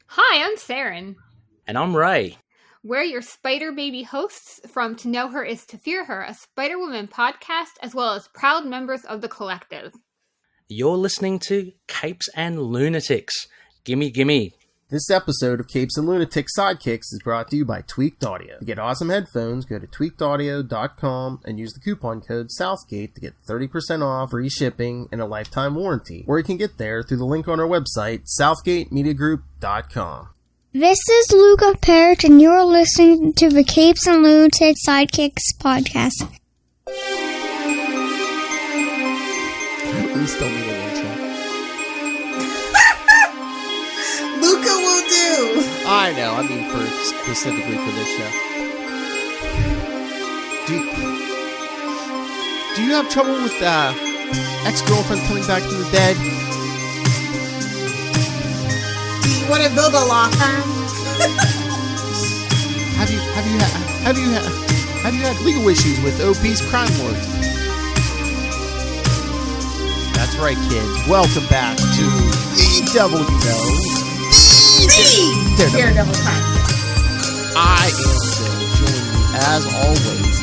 Hi, I'm Saren. And I'm Ray. We're your Spider Baby hosts from To Know Her Is to Fear Her, a Spider-Woman podcast, as well as proud members of the collective. You're listening to Capes and Lunatics. Gimme, gimme. This episode of Capes and Lunatic Sidekicks is brought to you by Tweaked Audio. To get awesome headphones, go to tweakedaudio.com and use the coupon code Southgate to get 30% off, free shipping, and a lifetime warranty. Or you can get there through the link on our website, southgatemediagroup.com. This is Luca Perich, and you're listening to the Capes and Lunatic Sidekicks podcast. We still need an intro. Luca will do. I know. I mean, specifically for this show. Do you have trouble with ex-girlfriends coming back from the dead? Do you want to build a law firm? Have you had legal issues with OP's crime lords? That's right, kids. Welcome back to the Devil Knows. Daredevil Podcast. I am Phil. Joining me, as always,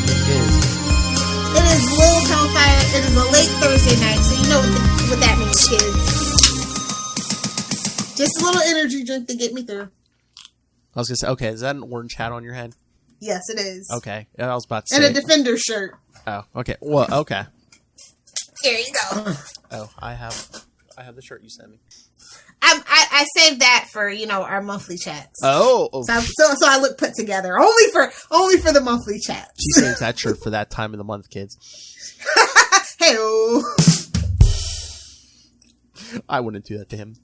It is Lilith Hellfire. It is a late Thursday night, so you know what that means, kids. Just a little energy drink to get me through. I was going to say, okay, is that an orange hat on your head? Yes, it is. Okay, I was about to say. And a Defender shirt. Oh, okay. Well, okay. Here you go. Oh, I have the shirt you sent me. I saved that for, our monthly chats. Oh. So I look put together. Only for the monthly chats. She saves that shirt for that time of the month, kids. Hey-o. I wouldn't do that to him.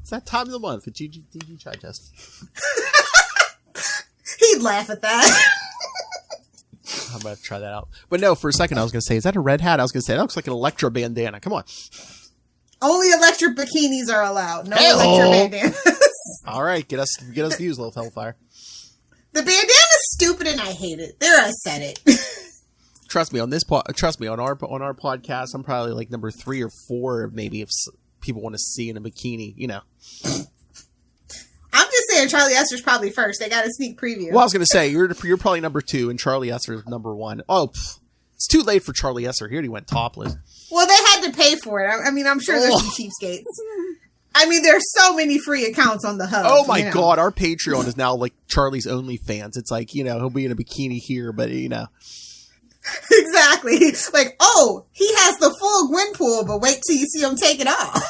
It's that time of the month. Did you try test? He'd laugh at that. I'm going to try that out. But no, for a second I was going to say, is that a red hat? I was going to say, that looks like an Electro bandana. Come on. Only electric bikinis are allowed. No Hey-o. electric bandanas. All right, get us views, little Hellfire. The bandana's stupid and I hate it. There, I said it. Trust me, on our podcast, I'm probably like number 3 or 4, maybe, if people want to see in a bikini, I'm just saying Charlie Esther's probably first. They got a sneak preview. Well, I was going to say, you're probably number 2, and Charlie Esther is number 1. Oh, it's too late for Charlie Esther. He already went topless. Well, they had to pay for it. I mean, I'm sure there's some cheapskates. I mean, there's so many free accounts on the hub. Oh my God, our Patreon is now like Charlie's OnlyFans. It's like, he'll be in a bikini here, but Exactly. Like, oh, he has the full Gwenpool, but wait till you see him take it off.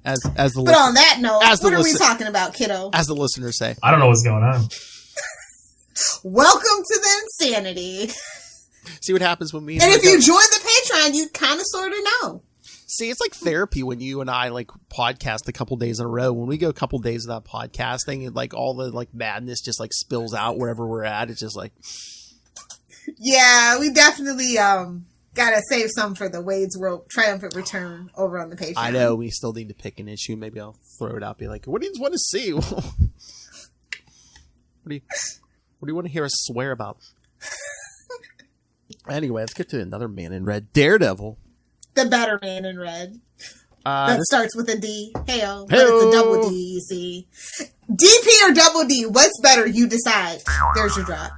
But on that note, what are we talking about, kiddo? As the listeners say. I don't know what's going on. Welcome to the insanity. See what happens when we... And if you join the Patreon, you kind of sort of know. See, it's like therapy when you and I like podcast a couple days in a row. When we go a couple days without podcasting, and like all the like madness just like spills out wherever we're at. It's just like... Yeah, we definitely gotta save some for the Wade's World Triumphant Return over on the Patreon. I know, we still need to pick an issue. Maybe I'll throw it out, be like, what do you want to see? What do you want to hear us swear about? Anyway, let's get to another man in red. Daredevil. The better man in red. That starts with a D. Hey-o. But Hey-o. it's a double D, you see. DP or double D? What's better? You decide. There's your drop.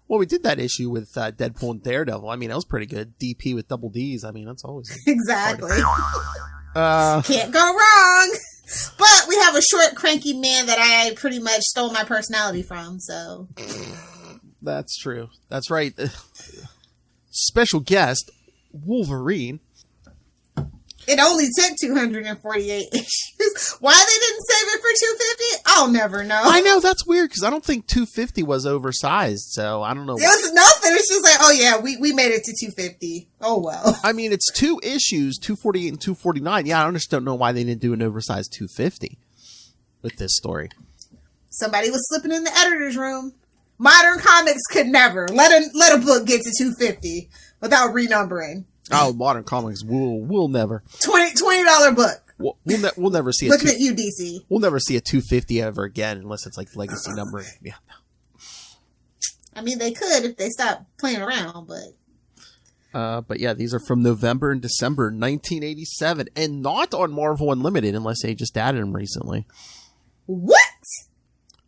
Well, we did that issue with Deadpool and Daredevil. I mean, that was pretty good. DP with double Ds. I mean, that's always... Exactly. Can't go wrong. But we have a short, cranky man that I pretty much stole my personality from, so... That's true. That's right. Special guest, Wolverine. It only took 248 issues. Why they didn't save it for 250? I'll never know. I know, that's weird, because I don't think 250 was oversized, so I don't know. It was nothing. It's just like, oh yeah, we made it to 250. Oh well. I mean, it's 2 issues, 248 and 249. Yeah, I just don't know why they didn't do an oversized 250 with this story. Somebody was slipping in the editor's room. Modern Comics could never let a book get to 250 without renumbering. Oh, Modern Comics, we'll never. $20 book. We'll never see. Looking at you, DC. We'll never see a 250 ever again unless it's like legacy numbering. Yeah. I mean, they could if they stopped playing around, but But yeah, these are from November and December 1987, and not on Marvel Unlimited unless they just added them recently. What?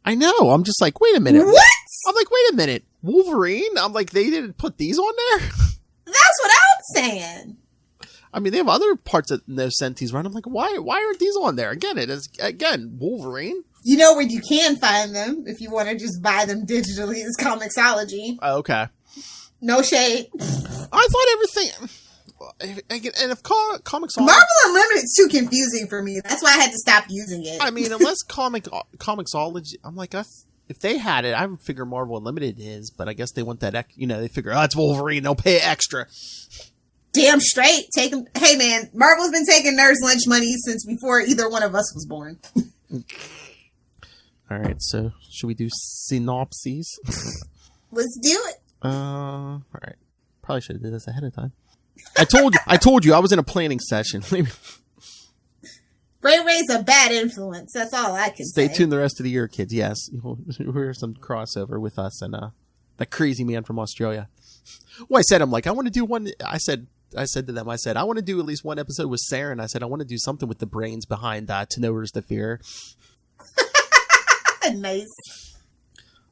I know. I'm just like, wait a minute. What? I'm like, wait a minute. Wolverine? I'm like, they didn't put these on there? That's what I'm saying. I mean, they have other parts that No Senties run. I'm like, why aren't these on there? Again, Wolverine. You know where you can find them if you want to just buy them digitally is Comixology. Oh, okay. No shade. I thought everything... And if Comixology... Marvel Unlimited is too confusing for me. That's why I had to stop using it. I mean, unless Comixology... I'm like, if they had it, I would figure Marvel Unlimited is, but I guess they want that... they figure, it's Wolverine, they'll pay extra. Damn straight. Hey, man, Marvel's been taking Nurse Lunch money since before either one of us was born. All right, so should we do synopses? Let's do it. All right. Probably should have did this ahead of time. I told you I was in a planning session. Ray Ray's a bad influence. That's all I can say. Stay tuned the rest of the year, kids. Yes, you'll hear some crossover with us and that crazy man from Australia. Well, I said, I'm like, I want to do one. I said to them, I want to do at least one episode with Saren. I said, I want to do something with the brains behind To Know Where's the Fear. Nice.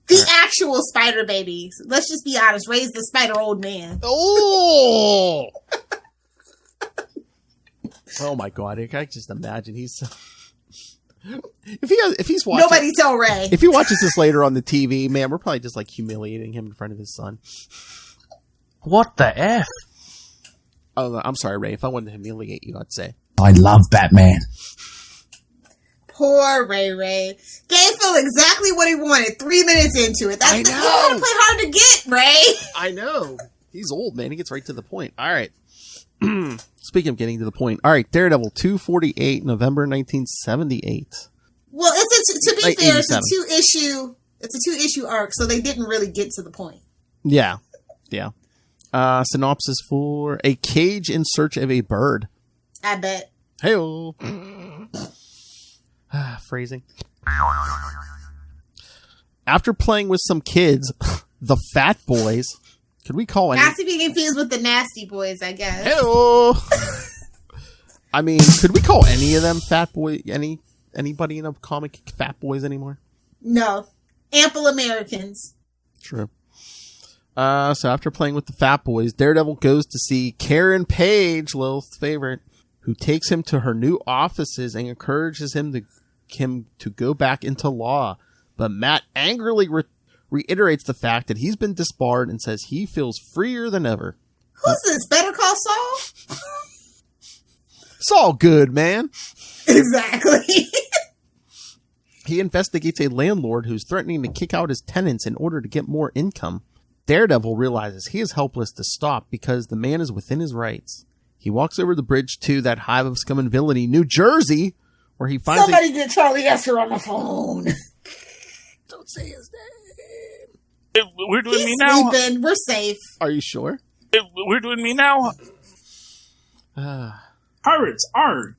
The actual Spider Baby. Let's just be honest. Ray's the Spider Old Man. Oh! Oh my God! I can just imagine he's. If he's watching, nobody tell Ray. If he watches this later on the TV, man, we're probably just like humiliating him in front of his son. What the F? Oh, I'm sorry, Ray. If I wanted to humiliate you, I'd say I love Batman. Poor Ray Ray. Gave Phil exactly what he wanted 3 minutes into it. I know. You gotta play hard to get, Ray. I know. He's old, man. He gets right to the point. All right. Speaking of getting to the point. All right. Daredevil 248, November 1978. Well, to be fair, 87. it's a two-issue arc, so they didn't really get to the point. Yeah. Yeah. Synopsis for A Cage in Search of a Bird. I bet. Hey-oh. Phrasing. After playing with some kids, the Fat Boys, could we call any... Not to be confused with the Nasty Boys, I guess. Hello. I mean, could we call any of them Fat Boy? Anybody in a comic Fat Boys anymore? No. Ample Americans. True. So after playing with the Fat Boys, Daredevil goes to see Karen Page, Lilith's favorite, who takes him to her new offices and encourages him to go back into law. But Matt angrily reiterates the fact that he's been disbarred and says he feels freer than ever. Who's this? Better Call Saul? It's all good, man. Exactly. He investigates a landlord who's threatening to kick out his tenants in order to get more income. Daredevil realizes he is helpless to stop because the man is within his rights. He walks over the bridge to that hive of scum and villainy, New Jersey, where he finds... Somebody get Charlie Esser on the phone. Don't say his name. We're doing He's me now. sleeping. We're safe. Are you sure? We're doing me now. Pirates, arg.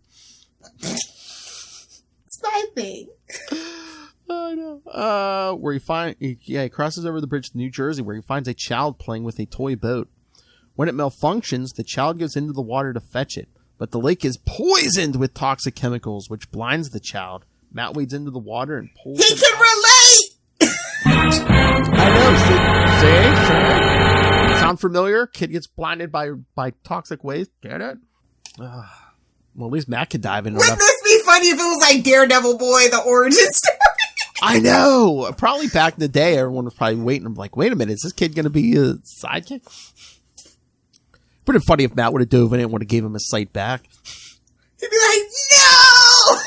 It's my thing. I know. Where he crosses over the bridge to New Jersey, where he finds a child playing with a toy boat. When it malfunctions, the child goes into the water to fetch it, but the lake is poisoned with toxic chemicals, which blinds the child. Matt wades into the water and pulls He him can out. relate! I know. See? Sound familiar? Kid gets blinded by toxic waste. Get it? Well, at least Matt could dive into it. Wouldn't this be funny if it was like Daredevil Boy, the origin story? I know. Probably back in the day, everyone was probably waiting. I'm like, wait a minute, is this kid going to be a sidekick? Would have been funny if Matt would have dove in and would have gave him his sight back. He'd be like, no!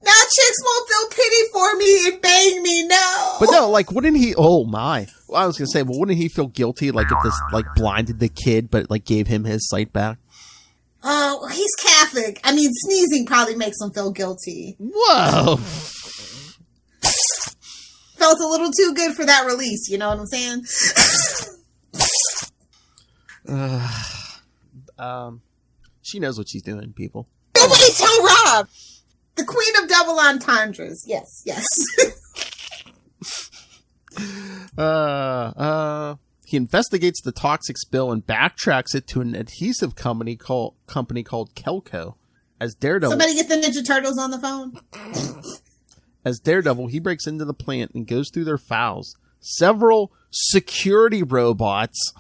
Now chicks won't feel pity for me and bang me, no! But no, like, wouldn't he... Oh, my. Well, I was going to say, well, wouldn't he feel guilty, like, if this, like, blinded the kid, but, like, gave him his sight back? Oh, he's Catholic. I mean, sneezing probably makes him feel guilty. Whoa! Felt a little too good for that release, you know what I'm saying? She knows what she's doing, people. Nobody tell Rob! The queen of double entendres. Yes, yes. He investigates the toxic spill and backtracks it to an adhesive company called Kelco. As Daredevil, somebody get the Ninja Turtles on the phone. As Daredevil, he breaks into the plant and goes through their files. Several security robots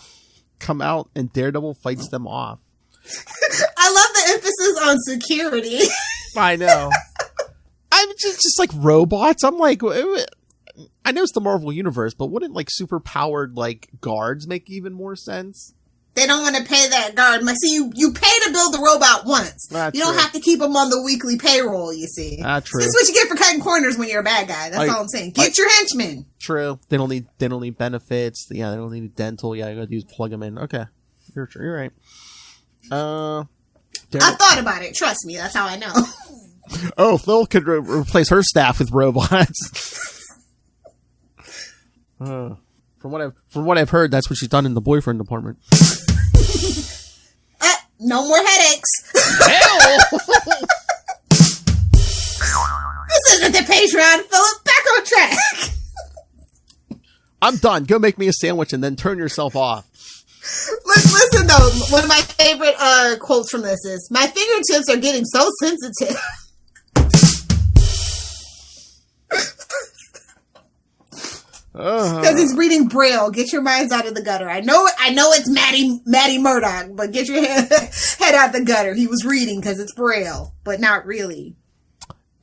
come out and Daredevil fights them off. I love the emphasis on security. I know. I'm just like robots. I'm like, I know it's the Marvel Universe, but wouldn't like super powered like guards make even more sense? They don't want to pay that guard. See, you pay to build the robot once. That's you don't true. have to keep them on the weekly payroll, you see. True. That's what you get for cutting corners when you're a bad guy. That's all I'm saying. Get your henchmen. True. They don't need benefits. Yeah, they don't need dental. Yeah, you gotta use plug them in. Okay. You're right. I thought about it. Trust me. That's how I know. Oh, Phil could replace her staff with robots. From what I've heard, that's what she's done in the boyfriend department. No more headaches. Hell! This isn't the Patreon, Philip. Back on track. I'm done. Go make me a sandwich and then turn yourself off. Listen, though. One of my favorite quotes from this is, "My fingertips are getting so sensitive." Because he's reading Braille. Get your minds out of the gutter. I know it's Maddie Murdock, but get your head out the gutter. He was reading because it's Braille, but not really.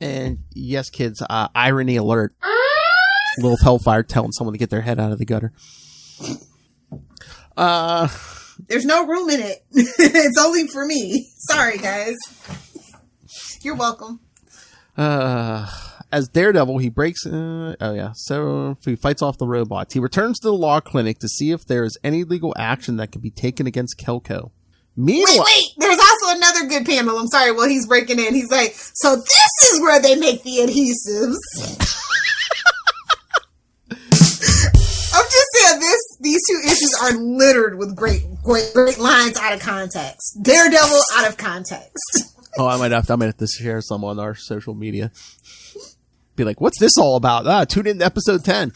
And yes, kids, irony alert. Little Hellfire telling someone to get their head out of the gutter. There's no room in it. It's only for me. Sorry, guys. You're welcome. As Daredevil, he breaks... So he fights off the robots. He returns to the law clinic to see if there is any legal action that can be taken against Kelco. Meanwhile... Wait! There's also another good panel. I'm sorry, while he's breaking in. He's like, so this is where they make the adhesives. I'm just saying, these two issues are littered with great lines out of context. Daredevil out of context. Oh, I might have to share some on our social media. Be like, what's this all about? Tune in to episode 10.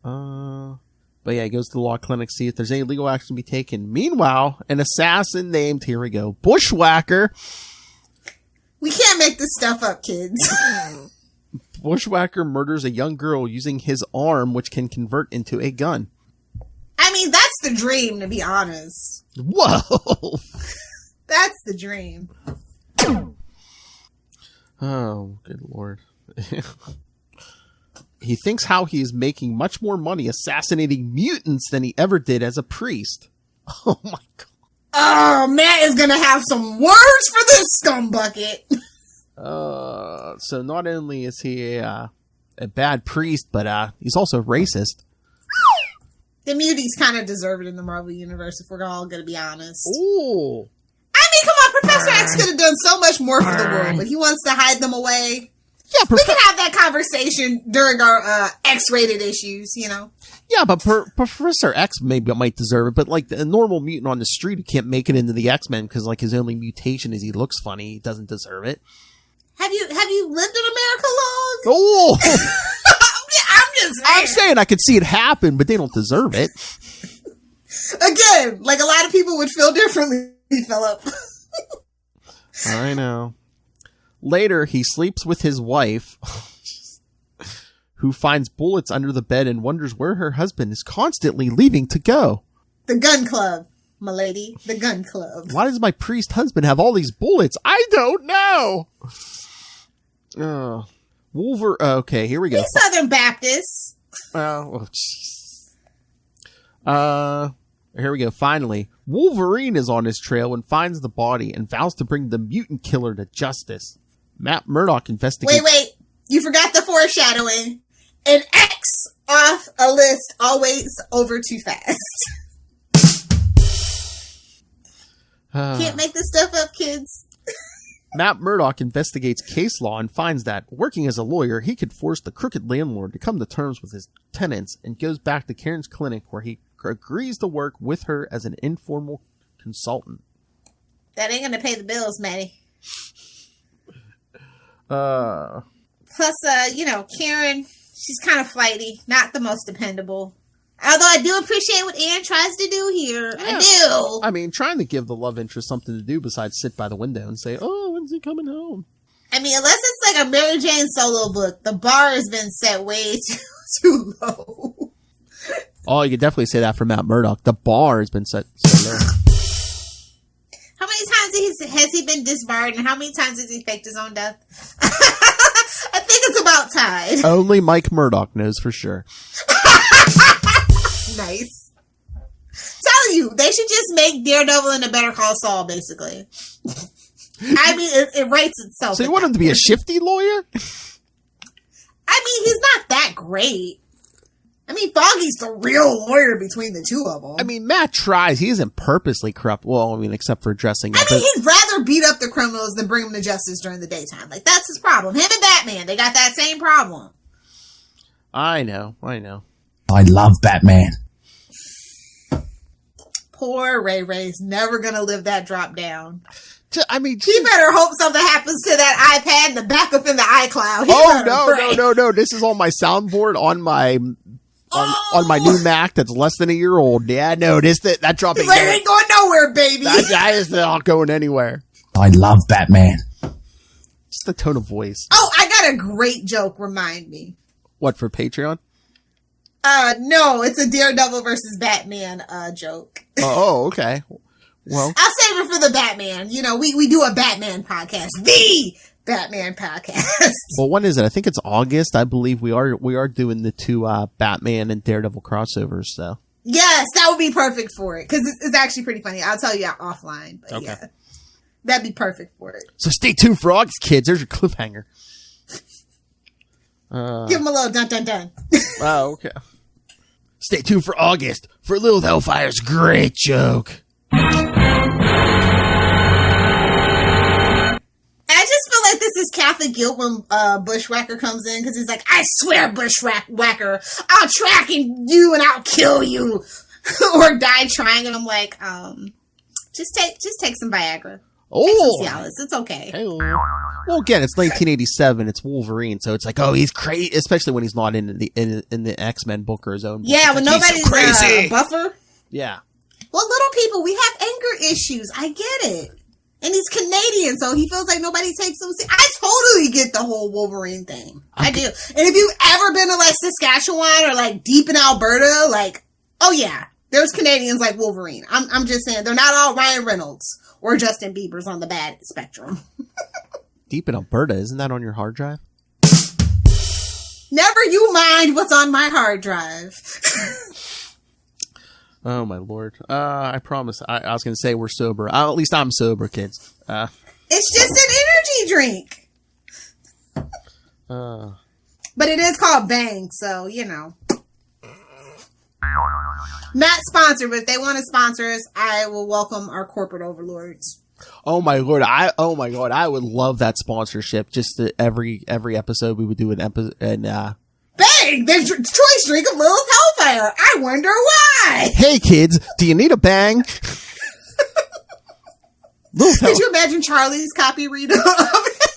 But yeah, he goes to the law clinic, see if there's any legal action to be taken. Meanwhile, an assassin named, here we go, Bushwacker. We can't make this stuff up, kids. Bushwacker murders a young girl using his arm, which can convert into a gun. I mean, that's the dream, to be honest. Whoa! That's the dream. Oh, good lord. He thinks how he is making much more money assassinating mutants than he ever did as a priest. Oh my god. Oh, Matt is gonna have some words for this scumbucket. So not only is he a bad priest, but he's also racist. The muties kind of deserve it in the Marvel Universe, if we're all gonna be honest. Ooh. I mean, come on, Professor X could have done so much more for the world, but he wants to hide them away. Yeah, we can have that conversation during our X-rated issues, you know? Yeah, but Professor X might deserve it, but like a normal mutant on the street who can't make it into the X-Men because like his only mutation is he looks funny, he doesn't deserve it. Have you lived in America long? Oh! I'm saying I could see it happen, but they don't deserve it. Again, like a lot of people would feel differently, Philip. I know. Later, he sleeps with his wife, who finds bullets under the bed and wonders where her husband is constantly leaving to go. The gun club, my lady. The gun club. Why does my priest husband have all these bullets? I don't know. Okay, here we go. He's Southern Baptist. Oh, jeez. Here we go. Finally, Wolverine is on his trail and finds the body and vows to bring the mutant killer to justice. Matt Murdock investigates... Wait. You forgot the foreshadowing. An X off a list always over too fast. Can't make this stuff up, kids. Matt Murdock investigates case law and finds that, working as a lawyer, he could force the crooked landlord to come to terms with his tenants and goes back to Karen's clinic where he agrees to work with her as an informal consultant. That ain't gonna pay the bills, Maddie. Plus, Karen, she's kind of flighty, not the most dependable. Although I do appreciate what Anne tries to do here. Yeah. I do. I mean, trying to give the love interest something to do besides sit by the window and say, oh, when's he coming home? I mean, unless it's like a Mary Jane solo book, the bar has been set way too low. Oh, you could definitely say that for Matt Murdock. The bar has been set so low. How many times has he been disbarred, and how many times has he faked his own death? I think it's about time. Only Mike Murdock knows for sure. Nice. Tell you, they should just make Daredevil and a Better Call Saul, basically. I mean, it writes itself. So you want him to be a shifty lawyer? I mean, he's not that great. I mean, Foggy's the real lawyer between the two of them. I mean, Matt tries. He isn't purposely corrupt. Well, I mean, except for dressing up. I mean, he'd rather beat up the criminals than bring them to justice during the daytime. Like, that's his problem. Him and Batman, they got that same problem. I know. I love Batman. Poor Ray Ray's never gonna live that drop down. I mean, he better hope something happens to that iPad and the backup in the iCloud. No. This is on my soundboard on my new Mac that's less than a year old. Yeah, no, that drop ain't going nowhere, baby. That is not going anywhere. I love Batman. Just the tone of voice. Oh, I got a great joke. Remind me. What, for Patreon? No, it's a Daredevil versus Batman joke. Oh, okay. Well, I'll save it for the Batman. You know, we do a Batman podcast. The Batman podcast. Well, when is it? I think it's August. I believe we are doing the two Batman and Daredevil crossovers. So yes, that would be perfect for it because it's actually pretty funny. I'll tell you offline. But okay. Yeah, that'd be perfect for it. So stay tuned for August, kids. There's your cliffhanger. Give him a little dun dun dun. Oh, okay. Stay tuned for August for Lilith Hellfire's great joke. I just feel like this is Catholic guilt when Bushwacker comes in because he's like, I swear, Bushwacker, I'll track you and I'll kill you or die trying. And I'm like, just take some Viagra. Oh, Cialis. It's okay. Hey, well, again, it's 1987. It's Wolverine, so it's like, oh, he's crazy, especially when he's not in the X-Men book or his own book. Yeah, when nobody's so crazy. Buffer. Yeah. Well, little people, we have anger issues. I get it. And he's Canadian, so he feels like nobody takes him. I totally get the whole Wolverine thing. I do. And if you've ever been to like Saskatchewan or like deep in Alberta, like, oh yeah, there's Canadians like Wolverine. I'm just saying, they're not all Ryan Reynolds or Justin Bieber's on the bad spectrum. Deep in Alberta, isn't that on your hard drive? Never you mind what's on my hard drive. Oh my lord! I promise. I was going to say we're sober. At least I'm sober, kids. It's just an energy drink. But it is called Bang, so you know. Not sponsored, but if they want to sponsor us, I will welcome our corporate overlords. Oh my lord! Oh my god! I would love that sponsorship. Just every episode we would do an episode and. Bang! The choice drink of Lilith Hellfire. I wonder why. Hey kids, do you need a bang? Could you imagine Charlie's copy read of it?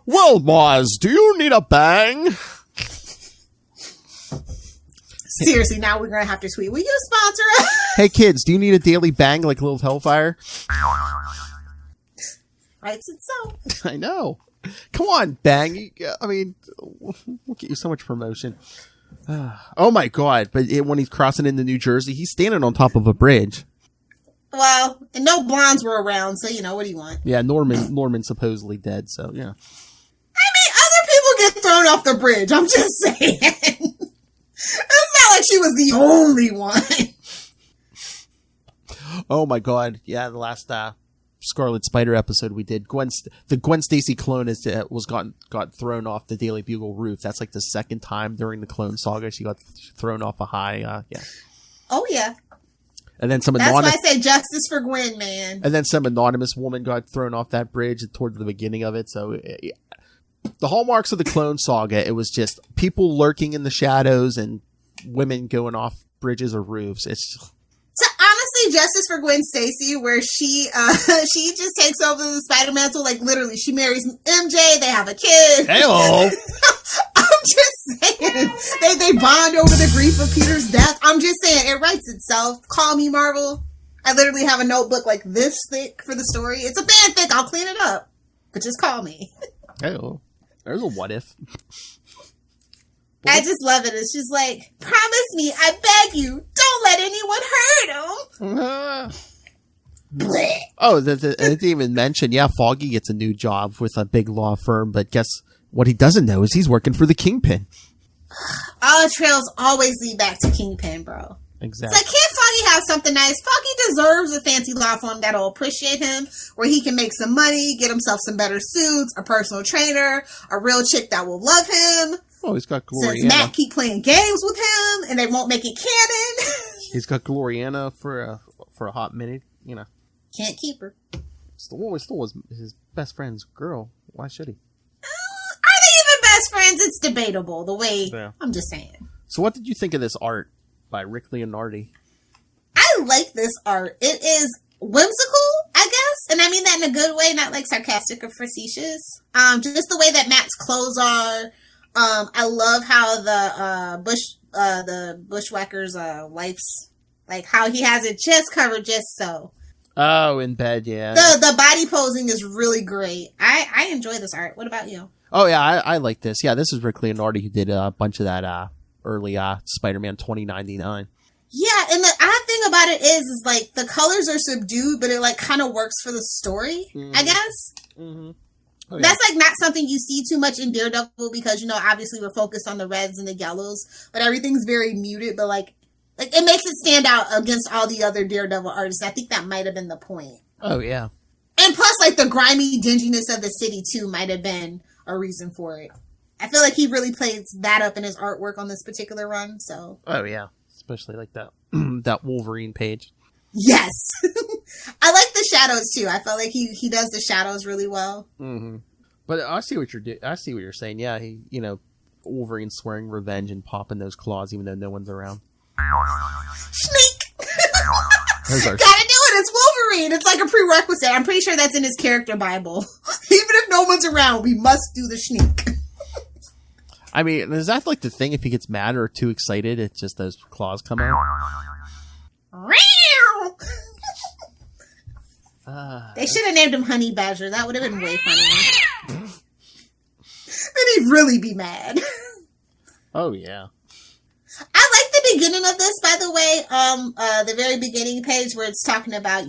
Well, boys, do you need a bang? Seriously, now we're going to have to tweet. Will you sponsor us? Hey kids, do you need a daily bang like Lilith Hellfire? Writes it so. I know. Come on, Bang. I mean, we'll get you so much promotion. Oh my god. But when he's crossing into New Jersey, he's standing on top of a bridge. Well, and no blondes were around, so, you know, what do you want? Yeah, Norman's supposedly dead, so, yeah. I mean, other people get thrown off the bridge. I'm just saying. It's not like she was the only one. Oh my god. Yeah, the last Scarlet Spider episode we did, the Gwen Stacy clone got thrown off the Daily Bugle roof. That's like the second time during the Clone Saga she got thrown off a high. Yeah. Oh yeah. And then that's why I say justice for Gwen, man. And then some anonymous woman got thrown off that bridge toward the beginning of it. So the hallmarks of the Clone Saga, it was just people lurking in the shadows and women going off bridges or roofs. It's honestly justice for Gwen Stacy, where she just takes over the Spider Mantle. Like literally, she marries MJ. They have a kid. Hello. I'm just saying. They bond over the grief of Peter's death. I'm just saying, it writes itself. Call me Marvel. I literally have a notebook like this thick for the story. It's a fanfic. I'll clean it up. But just call me. Oh, there's a what if. I just love it. It's just like, promise me, I beg you, don't let anyone hurt him. Blech. Oh, I didn't even mention, Foggy gets a new job with a big law firm, but guess what he doesn't know is he's working for the Kingpin. All trails always lead back to Kingpin, bro. Exactly. It's like, can't Foggy have something nice? Foggy deserves a fancy law firm that'll appreciate him, where he can make some money, get himself some better suits, a personal trainer, a real chick that will love him. Oh, he's got Gloriana. Since Matt keep playing games with him, and they won't make it canon. He's got Gloriana for a hot minute, Can't keep her. Still was his best friend's girl. Why should he? Are they even best friends? It's debatable. The way, Yeah. I'm just saying. So what did you think of this art by Rick Leonardi? I like this art. It is whimsical, I guess. And I mean that in a good way, not like sarcastic or facetious. Just the way that Matt's clothes are. I love how the Bushwhacker's life's, like how he has it just covered just so. Oh, in bed, yeah. The body posing is really great. I enjoy this art. What about you? Oh yeah, I like this. Yeah, this is Rick Leonardi who did a bunch of that early Spider-Man 2099. Yeah, and the odd thing about it is like the colors are subdued, but it like kind of works for the story, I guess. Mm-hmm. Oh, yeah. That's like not something you see too much in Daredevil because, obviously we're focused on the reds and the yellows, but everything's very muted, but like it makes it stand out against all the other Daredevil artists. I think that might have been the point. Oh, yeah. And plus, like, the grimy dinginess of the city, too, might have been a reason for it. I feel like he really plays that up in his artwork on this particular run, so. Oh, yeah. Especially like that that Wolverine page. Yes! I like the shadows, too. I felt like he does the shadows really well. Mm-hmm. But I see what you're saying. Yeah, he, Wolverine swearing revenge and popping those claws even though no one's around. Sneak! Those are... Gotta do it! It's Wolverine! It's like a prerequisite. I'm pretty sure that's in his character Bible. Even if no one's around, we must do the sneak. I mean, is that like the thing? If he gets mad or too excited, it's just those claws come out? They should have named him Honey Badger. That would have been way funnier. Then he'd really be mad. Oh, yeah. I like the beginning of this, by the way. The very beginning page where it's talking about,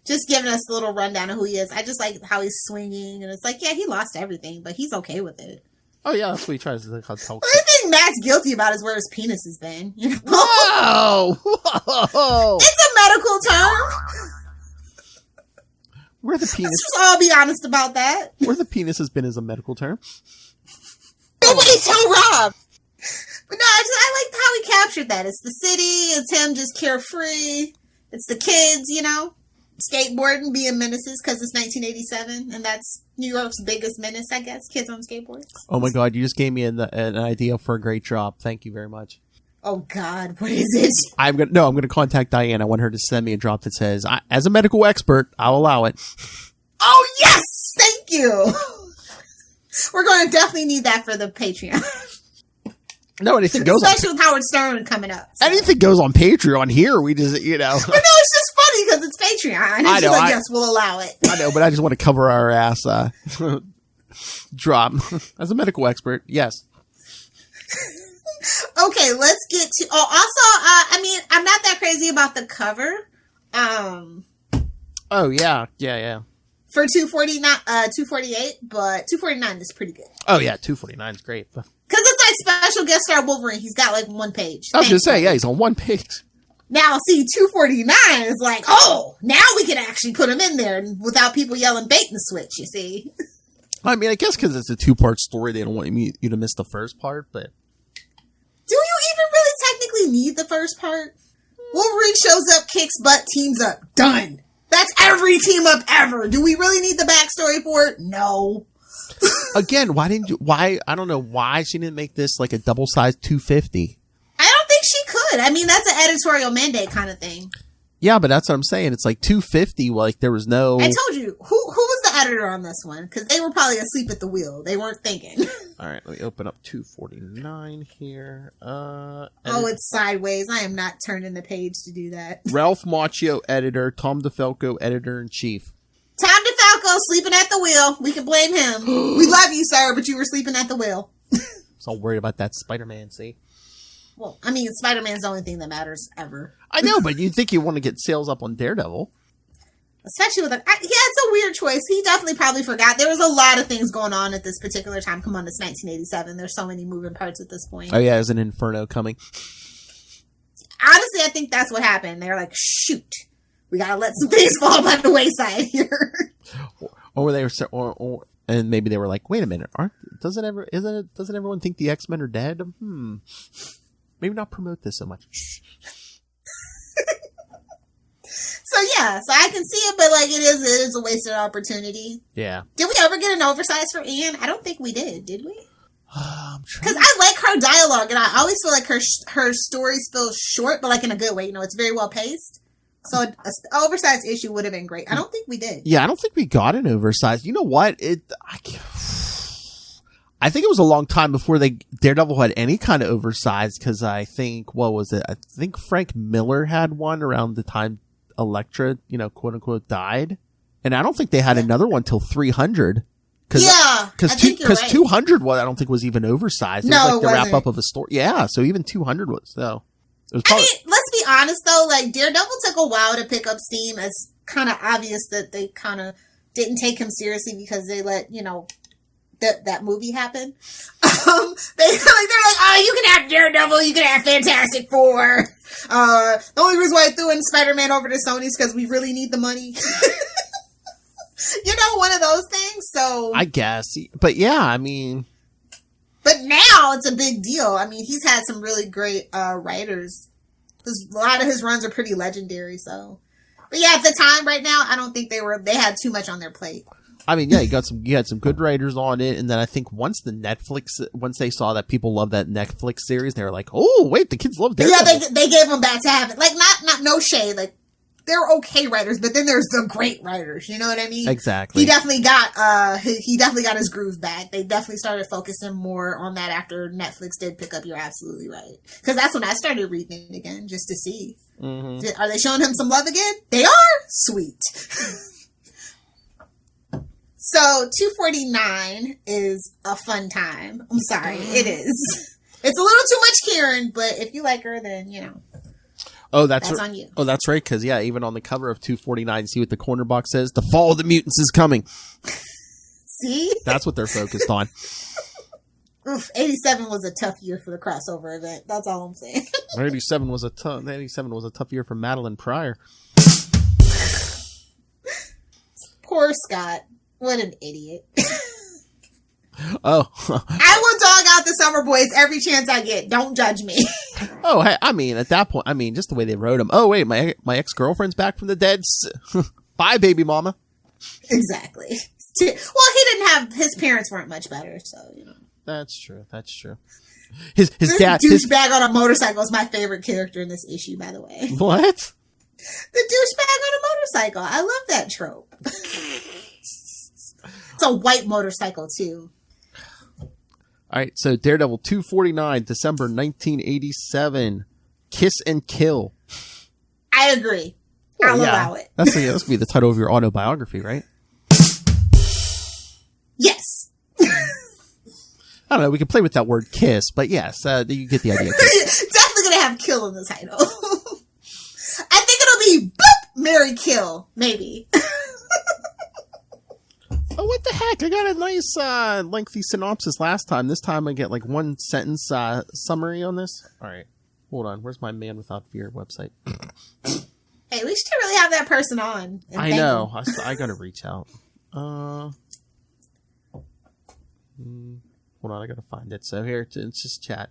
just giving us a little rundown of who he is. I just like how he's swinging. And it's like, yeah, he lost everything, but he's okay with it. Oh, yeah, that's what he tries to talk. The only thing Matt's guilty about is where his penis has been. Whoa! Whoa! It's a medical term. Where the penis? Let's just all be honest about that. Where the penis has been is a medical term. Nobody tell Rob. But no, I like how he captured that. It's the city. It's him just carefree. It's the kids, skateboarding, being menaces because it's 1987, and that's New York's biggest menace, I guess. Kids on skateboards. Oh my God! You just gave me an idea for a great job. Thank you very much. Oh God, what is it? I'm gonna contact Diane. I want her to send me a drop that says, "As a medical expert, I'll allow it." Oh yes, thank you. We're going to definitely need that for the Patreon. No, anything goes. Especially with Howard Stern coming up. So. Anything goes on Patreon here. We just, But no, it's just funny because it's Patreon. It's just like, yes, we'll allow it. I know, but I just want to cover our ass. Drop. As a medical expert, yes. Okay, let's get to. Oh, also, I'm not that crazy about the cover. Oh yeah. For 248, but 249 is pretty good. Oh yeah, 249 is great. Because it's like special guest star Wolverine. He's got like one page. I was gonna say, yeah, he's on one page. Now, see, 249 is like, oh, now we can actually put him in there without people yelling bait and switch. You see. I mean, I guess because it's a 2-part story, they don't want you to miss the first part, but. Do you even really technically need the first part? Wolverine shows up, kicks butt, teams up. Done. That's every team up ever. Do we really need the backstory for it? No. Again, why, I don't know why she didn't make this like a double-sized 250. I don't think she could. I mean, that's an editorial mandate kind of thing. Yeah, but that's what I'm saying. It's like 250, like there was no... I told you. Who was the the editor on this one, because they were probably asleep at the wheel. They weren't thinking. All right, let me open up 249 here. Oh, it's sideways. I am not turning the page to do that. Ralph Macchio, editor. Tom DeFalco, editor-in-chief. Tom DeFalco sleeping at the wheel. We can blame him. We love you, sir, but you were sleeping at the wheel. So worried about that Spider-Man, see? Well, I mean, Spider-Man's the only thing that matters ever. I know, but you'd think you want to get sales up on Daredevil. Especially with it's a weird choice. He definitely probably forgot. There was a lot of things going on at this particular time. Come on, it's 1987. There's so many moving parts at this point. Oh yeah, there's an Inferno coming. Honestly, I think that's what happened. They're like, shoot, we gotta let some things fall by the wayside here. And maybe they were like, wait a minute, doesn't everyone think the X-Men are dead? Maybe not promote this so much. So I can see it, but like it is a wasted opportunity. Yeah. Did we ever get an oversize for Anne? I don't think we did we? Because I like her dialogue, and I always feel like her stories feel short, but like in a good way. You know, it's very well paced. So an oversized issue would have been great. I don't think we did. Yeah, I don't think we got an oversized. You know what? I think it was a long time before Daredevil had any kind of oversized, because I think, what was it? I think Frank Miller had one around the time Elektra, quote unquote, died. And I don't think they had another one till 300. Because 200 I don't think was even oversized. It was like the wrap up of a story. Yeah, so even 200 was, so. It was probably, let's be honest though, like Daredevil took a while to pick up steam. It's kind of obvious that they kind of didn't take him seriously because they let, that movie happen. They're like, oh, you can have Daredevil, you can have Fantastic Four. The only reason why I threw in Spider-Man over to Sony is because we really need the money. One of those things. So I guess, but yeah, I mean, but now it's a big deal. I mean, he's had some really great writers. A lot of his runs are pretty legendary. So, but yeah, at the time, right now, I don't think they had too much on their plate. I mean, yeah, you had some good writers on it, and then I think once they saw that people love that Netflix series, they were like, oh, wait, the kids love Daredevil. Yeah, they gave them back to have it. Like, not no shade, like, they're okay writers, but then there's the great writers, you know what I mean? Exactly. He definitely got his groove back. They definitely started focusing more on that after Netflix did pick up. You're absolutely right. Because that's when I started reading it again, just to see. Mm-hmm. Are they showing him some love again? They are? Sweet. So 249 is a fun time. I'm sorry, it is. It's a little too much Karen, but if you like her, then Oh, that's on you. Oh, that's right. Because even on the cover of 249, see what the corner box says: "The Fall of the Mutants is coming." See, that's what they're focused on. Oof, 87 was a tough year for the crossover event. That's all I'm saying. 87 was a tough year for Madeline Pryor. Poor Scott. What an idiot. Oh. I will dog out the Summer Boys every chance I get. Don't judge me. Oh, hey, I mean, at that point, just the way they wrote him. Oh, wait, my ex-girlfriend's back from the dead. Bye, baby mama. Exactly. Well, he didn't have, his parents weren't much better, so, That's true. His dad. Douchebag on a motorcycle is my favorite character in this issue, by the way. What? The douchebag on a motorcycle. I love that trope. It's a white motorcycle, too. All right, so Daredevil 249, December 1987. Kiss and Kill. I agree. I'll allow it. That's going to be the title of your autobiography, right? Yes. I don't know. We can play with that word kiss, but yes, you get the idea. Definitely going to have kill in the title. I think it'll be boop, marry, kill, maybe. Oh, what the heck? I got a nice lengthy synopsis last time. This time I get like one sentence summary on this. All right. Hold on. Where's my Man Without Fear website? Hey, we should really have that person on. I know. I got to reach out. Hold on. I got to find it. So here, it's just chat.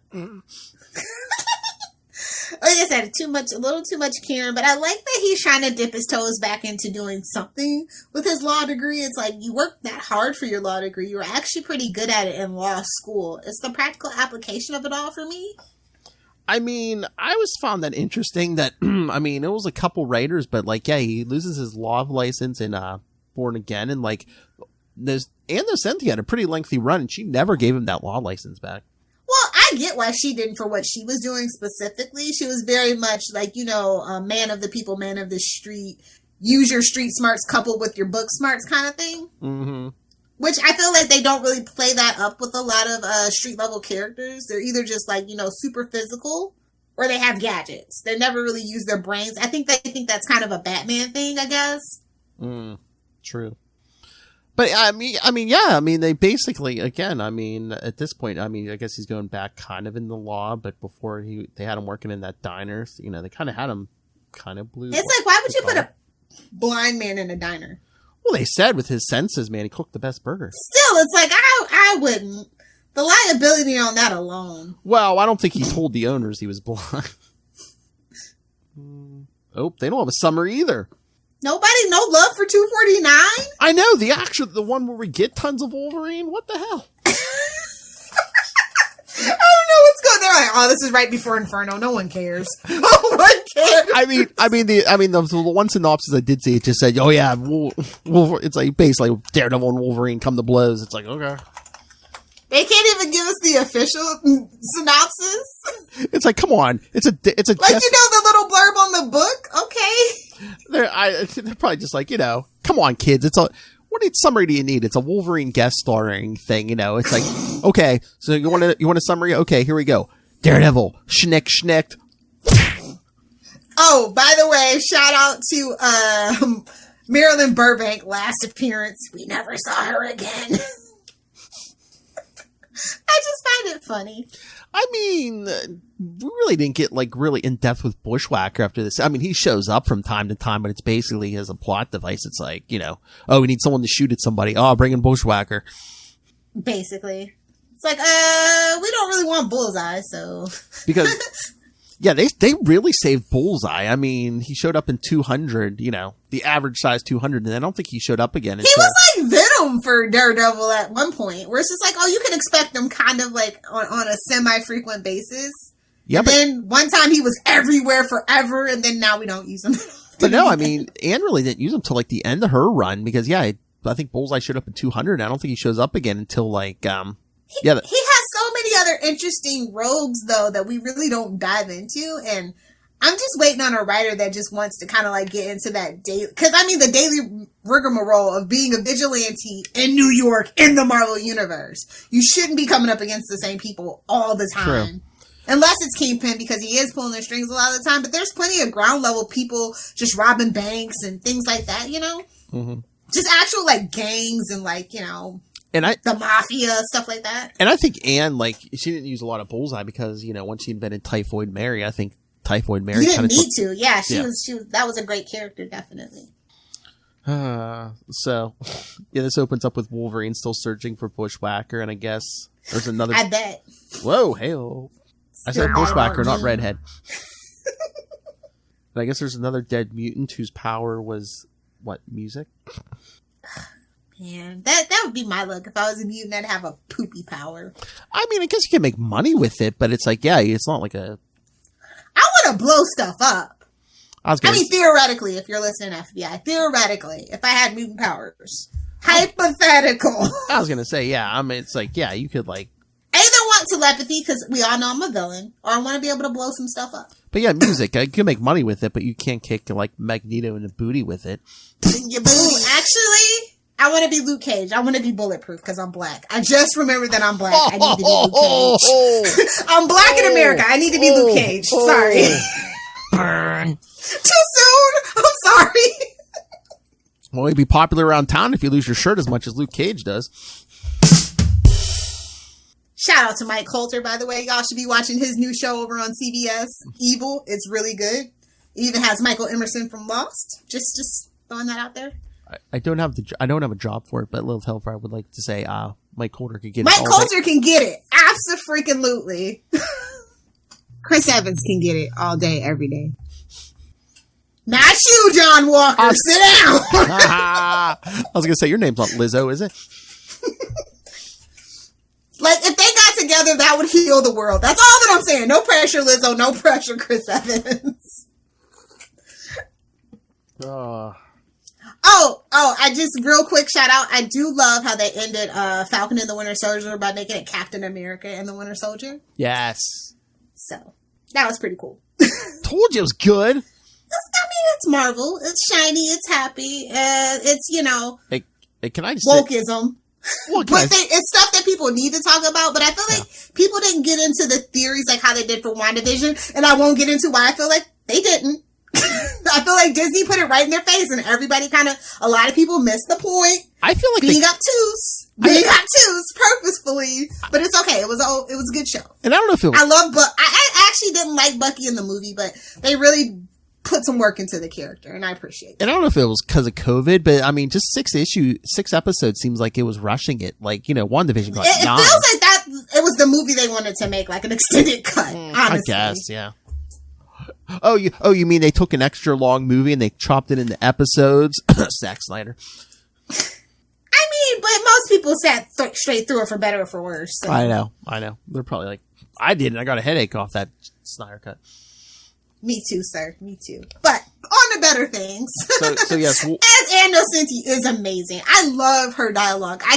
Like I said, a little too much Kieran, but I like that he's trying to dip his toes back into doing something with his law degree. It's like, you worked that hard for your law degree. You were actually pretty good at it in law school. It's the practical application of it all for me. I mean, I always found that interesting that, it was a couple writers, but he loses his law license in, born again, and like Cynthia had a pretty lengthy run, and she never gave him that law license back. Well, I get why she didn't for what she was doing specifically. She was very much like, man of the people, man of the street. Use your street smarts coupled with your book smarts kind of thing. Mm-hmm. Which I feel like they don't really play that up with a lot of street level characters. They're either just like, super physical, or they have gadgets. They never really use their brains. I think they think that's kind of a Batman thing, I guess. True. But they basically, again, at this point, I guess he's going back kind of in the law, but before they had him working in that diner, they kind of had him kind of blue. It's like, why would you put a blind man in a diner? Well, they said with his senses, man, he cooked the best burger. Still, it's like, I wouldn't. The liability on that alone. Well, I don't think he told the owners he was blind. Oh, they don't have a summer either. Nobody, no love for 249? I know, the one where we get tons of Wolverine? What the hell? I don't know what's going on. They're like, this is right before Inferno. No one cares. No one cares. The one synopsis I did see, it just said, oh yeah, it's like basically Daredevil and Wolverine come to blows. It's like, okay. They can't even give us the official synopsis. It's like, come on. It's a like, the little blurb on the book? Okay. They're probably just like, come on, kids. What summary do you need? It's a Wolverine guest starring thing, It's like, okay, so you want a summary? Okay, here we go. Daredevil, schnick. Oh, by the way, shout out to Marilyn Burbank, last appearance. We never saw her again. I just find it funny. We really didn't get really in depth with Bushwacker after this. He shows up from time to time, but it's basically as a plot device. It's like, we need someone to shoot at somebody. Oh, bring in Bushwacker. Basically. It's like, we don't really want Bullseye, so. Because, yeah, they really saved Bullseye. He showed up in 200, the average size 200, and I don't think he showed up again. He was like Venom for Daredevil at one point, where it's just like, you can expect him kind of like on a semi-frequent basis. Yeah, then one time he was everywhere forever, and then now we don't use him. But no, Anne really didn't use him till like the end of her run, because I think Bullseye showed up in 200, and I don't think he shows up again until like, he has so many other interesting rogues though that we really don't dive into, and I'm just waiting on a writer that just wants to kind of like get into that daily, because the daily rigmarole of being a vigilante in New York in the Marvel universe. You shouldn't be coming up against the same people all the time. True. Unless it's Kingpin, because he is pulling their strings a lot of the time, but there's plenty of ground level people just robbing banks and things like that, Mm-hmm. Just actual like gangs and like, and the mafia, stuff like that. And I think Anne, she didn't use a lot of Bullseye because, once she invented Typhoid Mary, I think Typhoid Mary kind of need to. Yeah, she was that was a great character, definitely. So, this opens up with Wolverine still searching for Bushwacker, and I guess there's another. I bet. Whoa, hey-oh. I said Bushwacker, not redhead. And I guess there's another dead mutant whose power was, music? Man, that would be my luck. If I was a mutant, I'd have a poopy power. I guess you can make money with it, but it's like, it's not like a... I want to blow stuff up. Theoretically, if you're listening, FBI, if I had mutant powers. Hypothetical. I was going to say, it's like, you could like... I either want telepathy, because we all know I'm a villain, or I want to be able to blow some stuff up. But yeah, music, you can make money with it, but you can't kick like Magneto in the booty with it. Your booty. Actually, I want to be Luke Cage. I want to be bulletproof because I'm black. I just remembered that I'm black. I need to be Luke Cage. I'm black in America. I need to be Luke Cage. Sorry. Burn. Too soon. I'm sorry. Well, you'd be popular around town if you lose your shirt as much as Luke Cage does. Shout out to Mike Coulter, by the way. Y'all should be watching his new show over on CBS, Evil. It's really good. It even has Michael Emerson from Lost. Just throwing that out there. I don't have a job for it, but Lilith Hellfire would like to say Mike Coulter can get it. Mike Coulter can get it. Abso-freaking-lutely. Chris Evans can get it all day, every day. Not you, John Walker. Sit down. I was going to say, your name's not Lizzo, is it? Like, if they got together, that would heal the world. That's all that I'm saying. No pressure, Lizzo. No pressure, Chris Evans. Oh, Oh, I just, real quick shout out. I do love how they ended Falcon and the Winter Soldier by making it Captain America and the Winter Soldier. Yes. So, that was pretty cool. Told you it was good. It's Marvel. It's shiny. It's happy. It's, Hey, can I just wokeism. Well, it's stuff that people need to talk about, but I feel like people didn't get into the theories like how they did for WandaVision, and I won't get into why I feel like they didn't. I feel like Disney put it right in their face, and everybody a lot of people missed the point. I feel like being obtuse purposefully, but it's okay. It was a good show. And I don't know if I love I actually didn't like Bucky in the movie, but they really put some work into the character, and I appreciate it. And I don't know if it was because of COVID, but I mean, just 6 episodes seems like it was rushing it. Like, WandaVision got 9. It feels like that. It was the movie they wanted to make, like an extended cut. Honestly, I guess, yeah. Oh, you mean they took an extra long movie and they chopped it into episodes? Zack Snyder. I mean, but most people sat straight through it for better or for worse. So. I know. They're probably like, I didn't. I got a headache off that Snyder cut. Me too, sir. Me too. But on to better things. So yes. As Ann Nocenti is amazing. I love her dialogue. I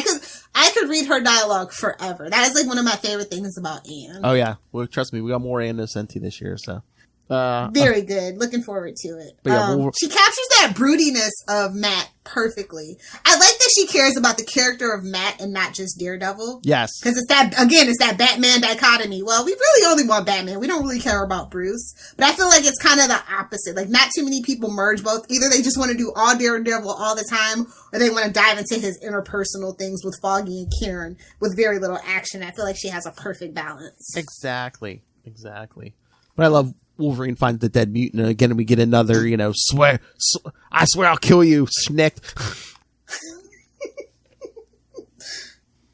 could read her dialogue forever. That is like one of my favorite things about Ann. Oh yeah. Well, trust me, we got more Ann Nocenti this year, so. Very good. Looking forward to it. She captures that broodiness of Matt perfectly. I like that she cares about the character of Matt and not just Daredevil. Yes. Because it's that Batman dichotomy. Well, we really only want Batman. We don't really care about Bruce. But I feel like it's kind of the opposite. Like, not too many people merge both. Either they just want to do all Daredevil all the time, or they want to dive into his interpersonal things with Foggy and Kieran with very little action. I feel like she has a perfect balance. Exactly. But I love Wolverine finds the dead mutant, and again we get another, I swear I'll kill you, Schnick.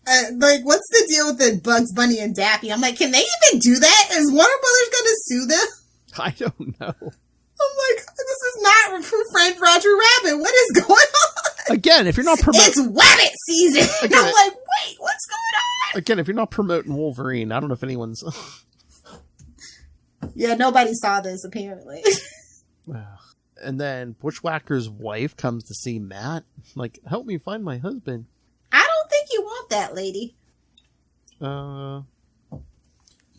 Like, what's the deal with the Bugs Bunny and Daffy? I'm like, can they even do that? Is Warner Brothers gonna sue them? I don't know. I'm like, this is not Frank Roger Rabbit. What is going on? Again, if you're not promoting... It's Wabbit season! Again, I'm like, wait, what's going on? Again, if you're not promoting Wolverine, I don't know if anyone's... Yeah, nobody saw this, apparently. And then Bushwacker's wife comes to see Matt. Like, help me find my husband. I don't think you want that, lady. And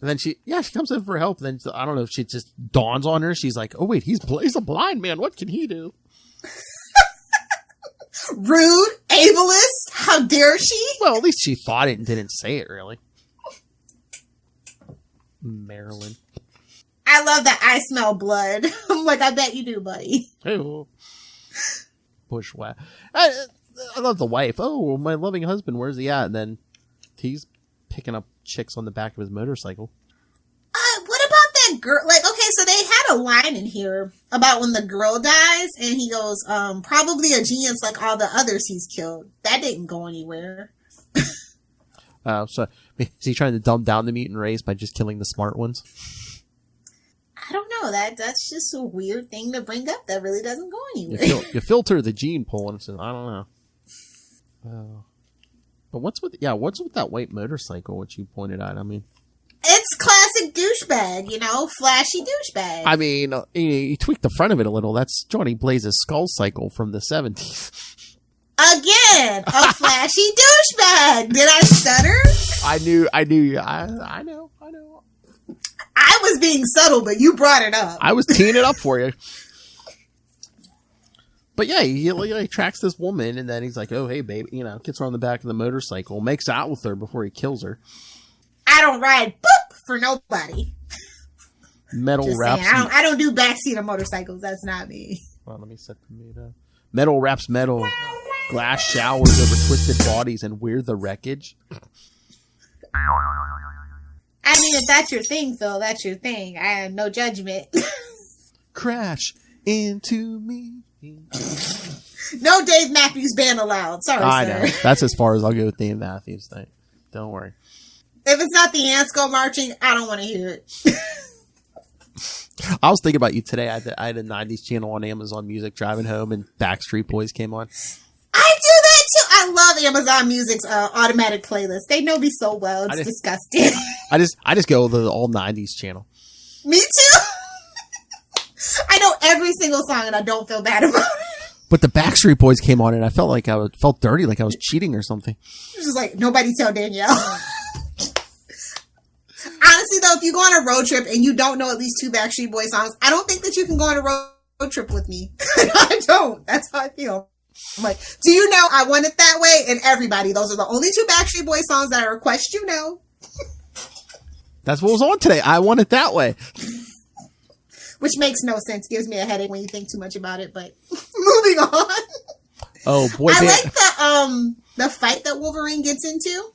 then she comes in for help. And then, I don't know if she just dawns on her. She's like, oh, wait, he's a blind man. What can he do? Rude, ableist. How dare she? Well, at least she thought it and didn't say it, really. Marilyn. I love that I smell blood. I'm like, I bet you do, buddy. Oh. Bushwhack. I love the wife. Oh, my loving husband, where's he at? And then he's picking up chicks on the back of his motorcycle. What about that girl? Like, okay, so they had a line in here about when the girl dies, and he goes, probably a genius like all the others he's killed. That didn't go anywhere. So is he trying to dumb down the mutant race by just killing the smart ones? I don't know. That's just a weird thing to bring up that really doesn't go anywhere. You filter the gene pool, and so I don't know. But what's with that white motorcycle, which you pointed out? I mean, it's classic douchebag, flashy douchebag. I mean, you tweak the front of it a little. That's Johnny Blaze's Skull Cycle from the 70s. Again, a flashy douchebag. Did I stutter? I knew. I know. I was being subtle, but you brought it up. I was teeing it up for you. But yeah, he tracks this woman, and then he's like, oh, hey, baby, gets her on the back of the motorcycle, makes out with her before he kills her. I don't ride boop for nobody. Metal wraps. I don't do backseat of motorcycles. That's not me. Well, let me set the mood up. Metal wraps metal. Glass showers over twisted bodies, and we're the wreckage. I mean, if that's your thing, Phil, that's your thing. I have no judgment. Crash into me. No Dave Matthews Band allowed. Sorry, I sir. know. That's as far as I'll go with Dave Matthews thing. Don't worry. If it's not the ants go marching, I don't want to hear it. I was thinking about you today. I had a 90s channel on Amazon Music driving home, and Backstreet Boys came on. I do that too. I love Amazon Music's automatic playlist. They know me so well. It's disgusting. I just go with the all 90s channel. Me too. I know every single song, and I don't feel bad about it. But the Backstreet Boys came on and I felt felt dirty, like I was cheating or something. It's just like, nobody tell Danielle. Honestly, though, if you go on a road trip and you don't know at least 2 Backstreet Boys songs, I don't think that you can go on a road trip with me. I don't. That's how I feel. I'm like, do you know I Want It That Way? And everybody, those are the only 2 Backstreet Boys songs that I request you know. That's what was on today. I Want It That Way. Which makes no sense. Gives me a headache when you think too much about it, but moving on. Oh, boy. I like the fight that Wolverine gets into.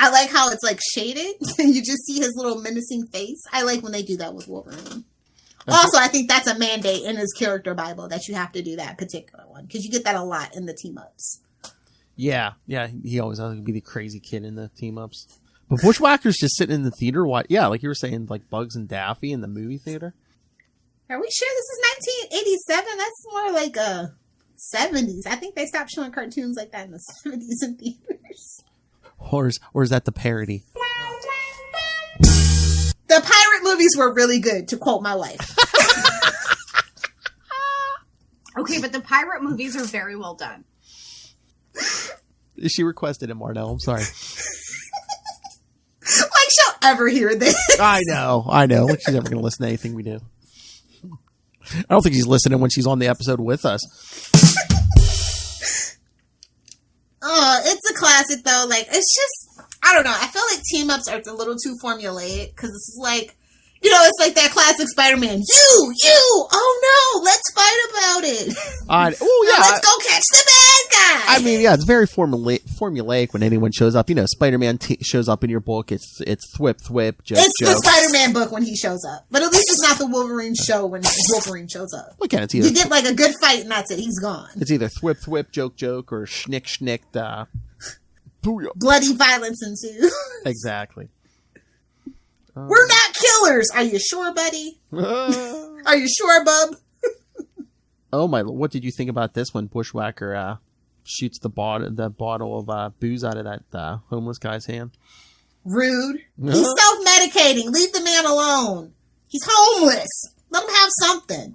I like how it's like shaded and you just see his little menacing face. I like when they do that with Wolverine. Also, I think that's a mandate in his character Bible that you have to do that particular one because you get that a lot in the team-ups. Yeah. He always has to be the crazy kid in the team-ups. But Bushwhacker's just sitting in the theater. Like you were saying, like Bugs and Daffy in the movie theater. Are we sure this is 1987? That's more like 70s. I think they stopped showing cartoons like that in the 70s in theaters. Or is that the parody? The pirate movies were really good, to quote my wife. Okay, but the pirate movies are very well done. She requested it, Marnell. I'm sorry. Like she'll ever hear this. I know. Like she's never going to listen to anything we do. I don't think she's listening when she's on the episode with us. Oh, it's a classic though. Like, it's just, I don't know. I feel like team ups are a little too formulaic because it's like, you know, it's like that classic Spider-Man. You, oh no, let's fight about it. Let's go catch the bad guy. I mean, yeah, it's very formulaic when anyone shows up. You know, Spider-Man shows up in your book. It's thwip, joke. It's the Spider-Man book when he shows up. But at least it's not the Wolverine show when Wolverine shows up. Well, again, it's either you get like a good fight and that's it. He's gone. It's either thwip, joke, or schnick, bloody violence ensues. Exactly. We're not killers. Are you sure, buddy? Are you sure, bub? Oh my! What did you think about this when Bushwhacker shoots the bottle of booze out of that homeless guy's hand? Rude. He's self-medicating. Leave the man alone. He's homeless. Let him have something.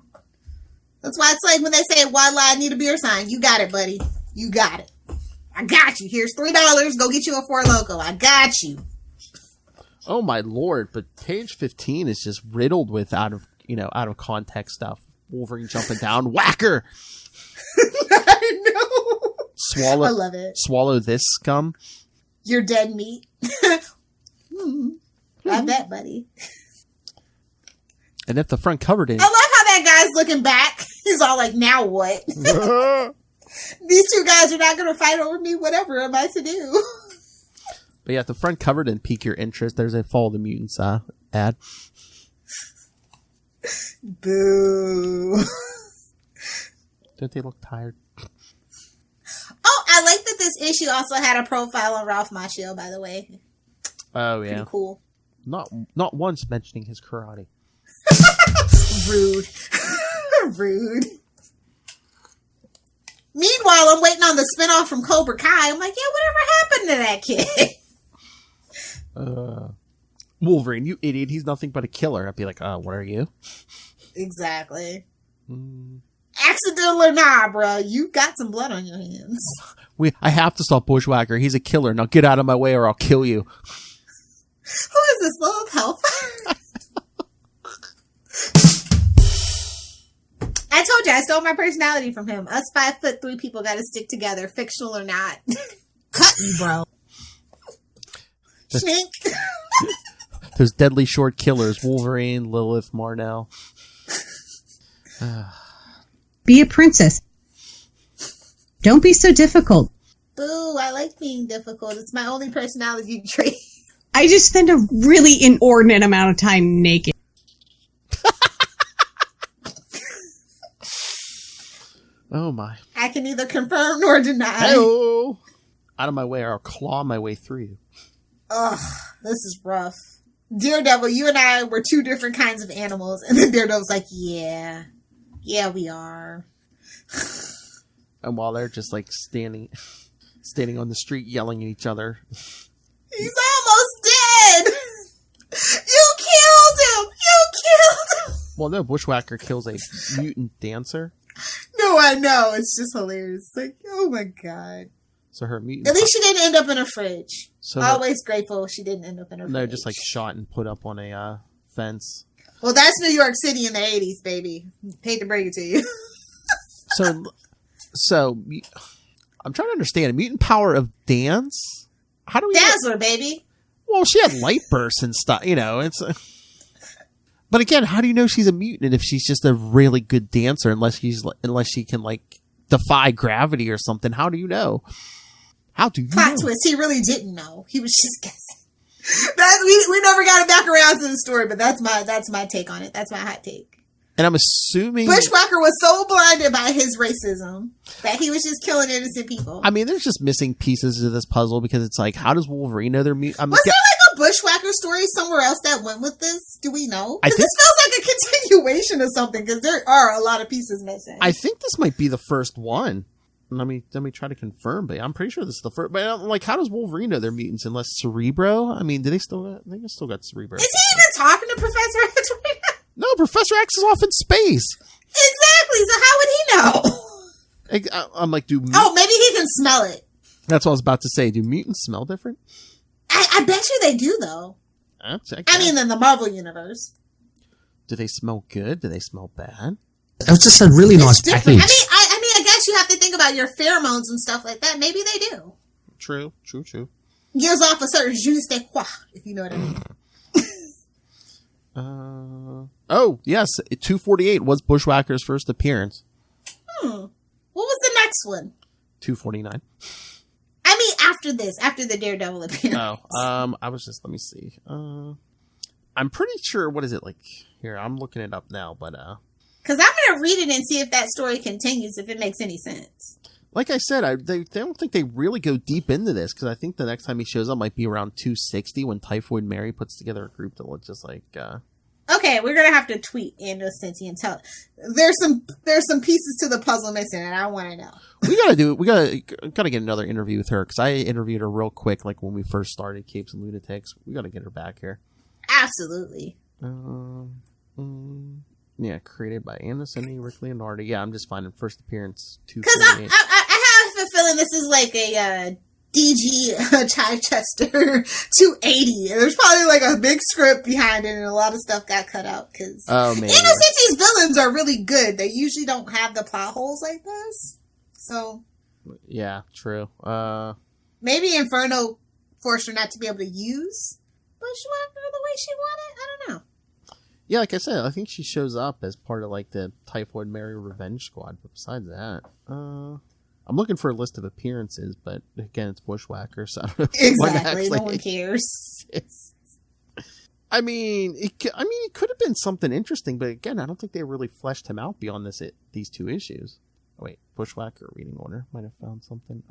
That's why it's like when they say, "Why lie? I need a beer sign." You got it, buddy. You got it. I got you. Here's $3. Go get you a Four Loko. I got you. Oh my lord! But page 15 is just riddled with out of context stuff. Wolverine jumping down, whacker. I know. Swallow. I love it. Swallow this scum. You're dead meat. I bet, buddy. And if the front cover didn't. I love how that guy's looking back. He's all like, "Now what?" These 2 guys are not going to fight over me. Whatever am I to do? But yeah, if the front cover didn't pique your interest, there's a Fall of the Mutants ad. Boo. Don't they look tired? Oh, I like that this issue also had a profile on Ralph Macchio, by the way. Oh, yeah. Pretty cool. Not once mentioning his karate. Rude. Rude. Meanwhile, I'm waiting on the spinoff from Cobra Kai. I'm like, yeah, whatever happened to that kid? Wolverine, you idiot. He's nothing but a killer. I'd be like, what are you? Exactly. Accidental or nah, bro. You've got some blood on your hands. I have to stop Bushwhacker. He's a killer. Now get out of my way or I'll kill you. Who is this, Lilith? Help. I told you, I stole my personality from him. Us 5'3" people got to stick together, fictional or not. Cut you, bro. Snake. Those deadly short killers: Wolverine, Lilith, Marnell. Be a princess. Don't be so difficult. Boo, I like being difficult. It's my only personality trait. I just spend a really inordinate amount of time naked. Oh my. I can neither confirm nor deny. Hello. Out of my way or I'll claw my way through you. Ugh, this is rough. Daredevil, you and I were 2 different kinds of animals. And then Daredevil's like, yeah, we are. And while they're just like standing on the street yelling at each other. He's almost dead. You killed him. Well, no, Bushwhacker kills a mutant dancer. No, I know. It's just hilarious. It's like, oh my god. So her mutant. At least she didn't end up in a fridge. So always grateful she didn't end up in a fridge. No, just like shot and put up on a fence. Well, that's New York City in the 80s, baby. Hate to break it to you. So I'm trying to understand a mutant power of dance. How do we Dazzler, baby? Well, she had light bursts and stuff. You know, it's. But again, how do you know she's a mutant if she's just a really good dancer? Unless she can like defy gravity or something. How do you know? How do you Plot know? twist. He really didn't know. He was just guessing. We never got it back around to the story, but that's my take on it. That's my hot take. And I'm assuming Bushwacker was so blinded by his racism that he was just killing innocent people. I mean, there's just missing pieces of this puzzle because it's like, how does Wolverine know they're mutant? Was there like a Bushwacker story somewhere else that went with this? Do we know? Because this feels like a continuation of something because there are a lot of pieces missing. I think this might be the first one. Let me try to confirm, but I'm pretty sure this is the first. But I'm like, how does Wolverine know they're mutants unless Cerebro? I mean, do they still got? I think they still got Cerebro. Is he even talking to Professor X right now? No, Professor X is off in space. Exactly. So how would he know? I'm like, maybe he can smell it. That's what I was about to say. Do mutants smell different? I bet you they do, though. I mean, in the Marvel universe. Do they smell good? Do they smell bad? It was just a really nice package. I guess you have to think about your pheromones and stuff like that. Maybe they do. True. Gives off a certain je ne sais quoi, if you know what I mean. Oh, yes. 248 was Bushwacker's first appearance. What was the next one? 249. I mean, after the Daredevil appearance. I was just, let me see. I'm pretty sure, what is it like? Here, I'm looking it up now, but, because I'm going to read it and see if that story continues, if it makes any sense. Like I said, they don't think they really go deep into this, because I think the next time he shows up might be around 260 when Typhoid Mary puts together a group that looks just like, Okay, we're going to have to tweet Andrew Stinty and tell. There's some pieces to the puzzle missing, and I want to know. We gotta get another interview with her, because I interviewed her real quick, like when we first started Capes and Lunatics. We gotta get her back here. Absolutely. Yeah, created by Anna-Cindy, Rick Leonardi. Yeah, I'm just finding first appearance 248. Because I have a feeling this is like a DG Chichester 280. There's probably like a big script behind it, and a lot of stuff got cut out. Because City's villains are really good. They usually don't have the plot holes like this. So yeah, true. Maybe Inferno forced her not to be able to use Bushwacker the way she wanted. I don't know. Yeah, like I said, I think she shows up as part of like the Typhoid Mary Revenge Squad. But besides that, I'm looking for a list of appearances, but again, it's Bushwacker, so I don't know. Exactly, no one cares. I mean, it could have been something interesting, but again, I don't think they really fleshed him out beyond these two issues. Oh, wait, Bushwacker reading order might have found something.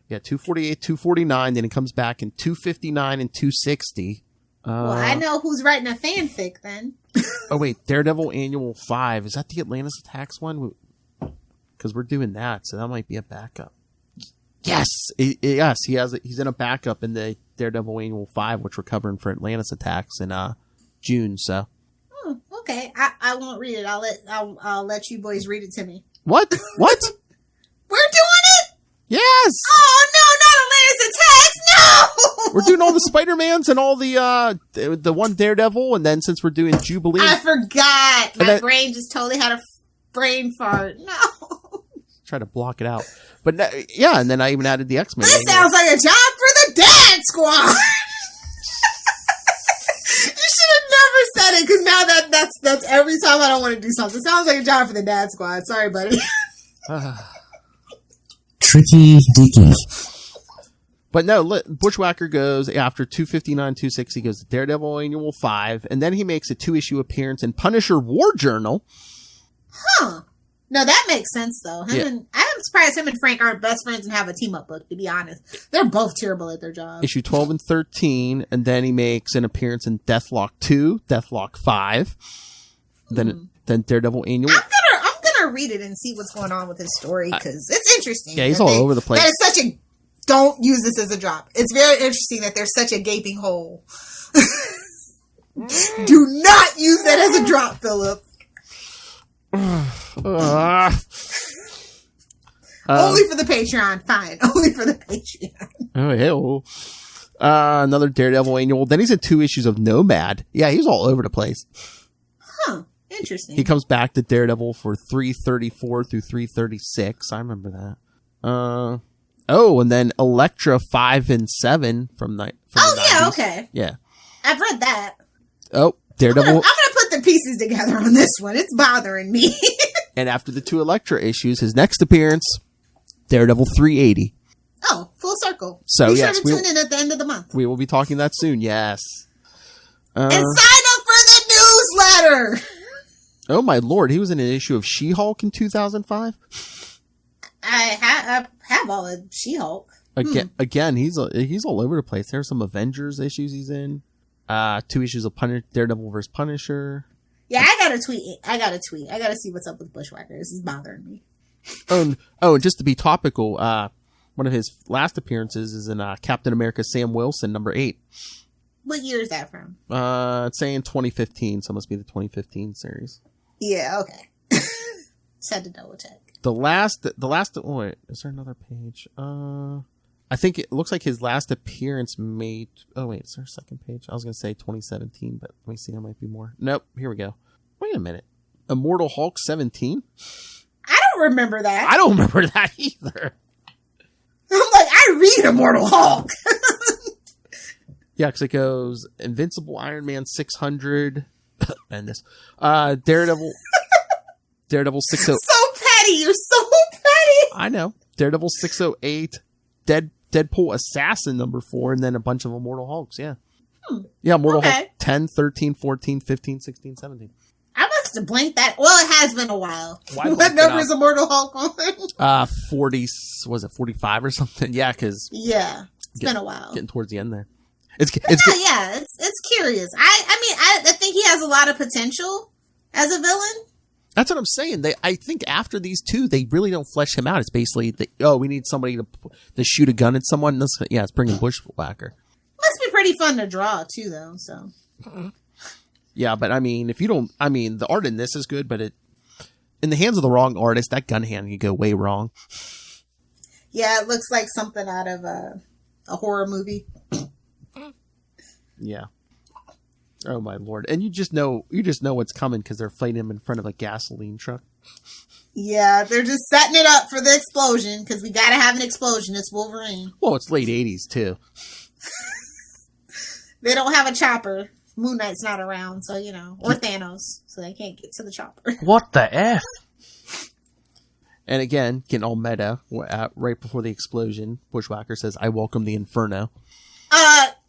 Yeah, 248, 249, then it comes back in 259 and 260. Well, I know who's writing a fanfic then. Oh wait, Daredevil Annual 5. Is that the Atlantis Attacks one? Because we're doing that, so that might be a backup. Yes, yes, he's in a backup in the Daredevil Annual 5, which we're covering for Atlantis Attacks in June. So. Oh, okay, I won't read it. I'll let you boys read it to me. What? We're doing it? Yes. Oh no, not Atlantis Attacks! No. We're doing all the Spider-Mans and all the one Daredevil, and then since we're doing Jubilee, I forgot. My brain just totally had a brain fart. No. Try to block it out, but yeah, and then I even added the X-Men. This sounds like a job for the Dad Squad. You should have never said it, because now that's every time I don't want to do something. It sounds like a job for the Dad Squad. Sorry, buddy. Tricky Dicky. But no, Bushwacker goes after 259, 260, goes to Daredevil Annual 5, and then he makes a 2-issue appearance in Punisher War Journal. Huh. No, that makes sense, though. I'm surprised him and Frank aren't best friends and have a team-up book, to be honest. They're both terrible at their job. Issue 12 and 13, and then he makes an appearance in Deathlock 2, Deathlock 5, then Daredevil Annual. I'm gonna read it and see what's going on with his story, because it's interesting. Yeah, he's all over the place. That is such a... Don't use this as a drop. It's very interesting that there's such a gaping hole. Do not use that as a drop, Philip. Only for the Patreon. Fine. Only for the Patreon. Oh, hell. Another Daredevil annual. Then he's in 2 issues of Nomad. Yeah, he's all over the place. Huh. Interesting. He comes back to Daredevil for 334 through 336. I remember that. And then Elektra 5 and 7 from the Oh, yeah, 90s. okay. Yeah. I've read that. Oh, Daredevil. I'm gonna put the pieces together on this one. It's bothering me. And after the 2 Elektra issues, his next appearance, Daredevil 380. Oh, full circle. So, Be yes, sure to tune in at the end of the month. We will be talking that soon, yes. And sign up for the newsletter! Oh, my lord. He was in an issue of She-Hulk in 2005? I have all of She-Hulk. Again, he's all over the place. There's some Avengers issues he's in. 2 issues of Daredevil vs. Punisher. Yeah, I gotta tweet. I gotta see what's up with Bushwacker. This is bothering me. And just to be topical, one of his last appearances is in Captain America Sam Wilson, number 8. What year is that from? It's saying 2015, so it must be the 2015 series. Yeah, okay. Just had to double check. The last, oh wait, is there another page? I think it looks like his last appearance made, oh wait, is there a second page? I was going to say 2017, but let me see, there might be more. Nope, here we go. Wait a minute. Immortal Hulk 17? I don't remember that. I don't remember that either. I'm like, I read Immortal Hulk. Yeah, because it goes Invincible Iron Man 600, and this, Daredevil 60. So petty, you're so petty. I know. Daredevil 608, Deadpool Assassin number 4, and then a bunch of Immortal Hulks, yeah. Yeah, Immortal Hulk 10, 13, 14, 15, 16, 17. I must have blanked that. Well, it has been a while. What number is Immortal Hulk on? 40, was it 45 or something? Yeah, because... Yeah, it's been a while. Getting towards the end there. It's curious. I think he has a lot of potential as a villain. That's what I'm saying. I think after these 2, they really don't flesh him out. It's basically, we need somebody to shoot a gun at someone. It's bringing Bushwacker. Must be pretty fun to draw too, though. So. Yeah, but I mean, the art in this is good, but in the hands of the wrong artist, that gun hand can go way wrong. Yeah, it looks like something out of a horror movie. Yeah. Oh my lord! And you just know what's coming because they're fighting him in front of a gasoline truck. Yeah, they're just setting it up for the explosion because we gotta have an explosion. It's Wolverine. Well, it's late '80s too. They don't have a chopper. Moon Knight's not around, so or Thanos, so they can't get to the chopper. What the F? And again, getting all meta right before the explosion, Bushwacker says, "I welcome the Inferno."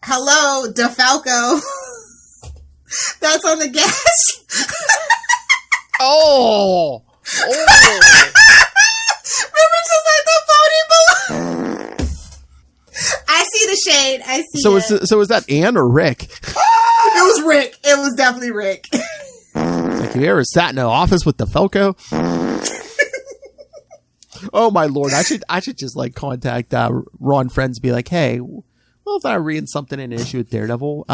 Hello, DeFalco. That's on the gas. Oh! Remember just like the phony below? I see the shade. I see So is that Ann or Rick? It was Rick. It was definitely Rick. Like, have you ever sat in an office with DeFalco? Oh my lord! I should just contact Ron Friends and be like, hey, well, if I read something in an issue with Daredevil,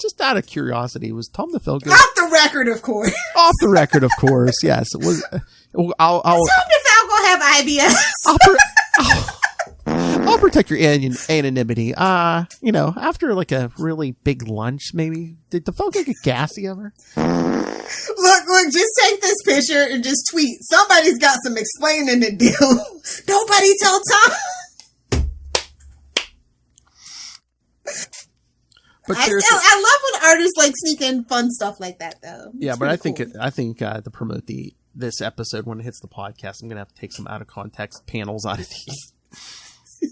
just out of curiosity, was Tom DeFalco off the record, of course? Off the record, of course. Yes, it was. Does Tom DeFalco have IBS? I'll protect your anonymity. After a really big lunch, maybe did DeFalco get gassy ever? Look, just take this picture and just tweet. Somebody's got some explaining to do. Nobody tell Tom. But I love when artists sneak in fun stuff like that, though. Yeah, but I think to promote this episode when it hits the podcast, I'm gonna have to take some out of context panels out of these.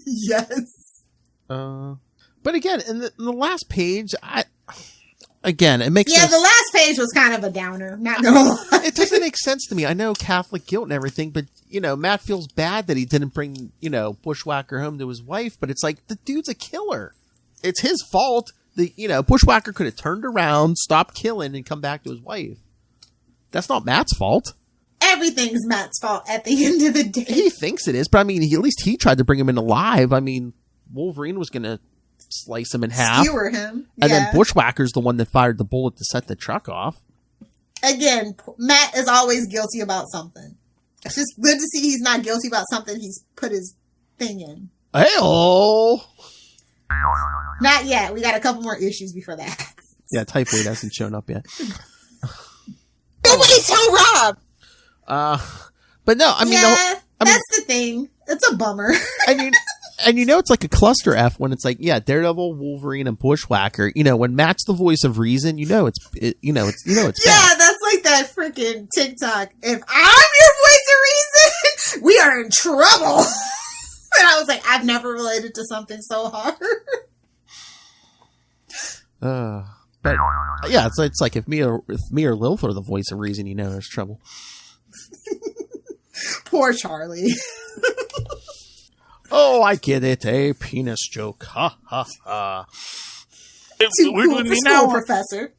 Yes. But again, in the last page, it makes the last page was kind of a downer. Not gonna lie. It doesn't make sense to me. I know Catholic guilt and everything, but Matt feels bad that he didn't bring Bushwacker home to his wife. But it's like the dude's a killer. It's his fault. Bushwacker could have turned around, stopped killing, and come back to his wife. That's not Matt's fault. Everything's Matt's fault at the end of the day. He thinks it is, but at least he tried to bring him in alive. Wolverine was going to slice him in half. Skewer him. And then Bushwhacker's the one that fired the bullet to set the truck off. Again, Matt is always guilty about something. It's just good to see he's not guilty about something he's put his thing in. Hey-oh! Not yet. We got a couple more issues before that. Yeah, Typhoid hasn't shown up yet. Nobody tell Rob! But no, I mean... that's the thing. It's a bummer. And you know it's like a cluster F when it's like, yeah, Daredevil, Wolverine, and Bushwacker. You know, when Matt's the voice of reason, it's bad. Yeah, that's like that freaking TikTok. If I'm your voice of reason, we are in trouble. And I was like, I've never related to something so hard. But yeah, it's like if me or Lilith are the voice of reason, you know there's trouble. Poor Charlie. Oh, I get it. A penis joke. Ha ha ha. We're doing me now, Professor.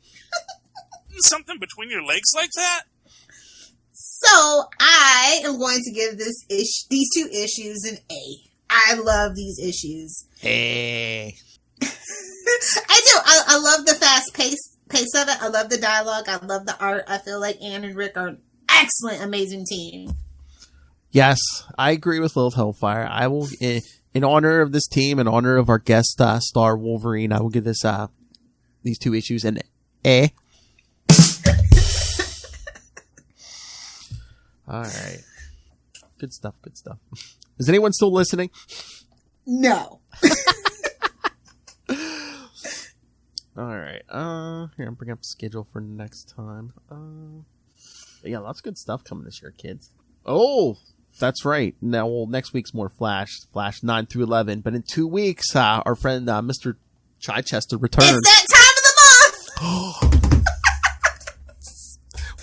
Something between your legs like that? So I am going to give these two issues an A. I love these issues. Hey. I do. I love the fast pace of it. I love the dialogue. I love the art. I feel like Anne and Rick are an excellent, amazing team. Yes, I agree with Lilith Hellfire. I will, in honor of this team, in honor of our guest star Wolverine, I will give these two issues an A. All right. Good stuff. Is anyone still listening? No. All right. Here, I'm bringing up the schedule for next time. Yeah, lots of good stuff coming this year, kids. Oh, that's right. Now, next week's more Flash 9 through 11. But in 2 weeks, our friend Mr. Chichester returns. It's that time of the month!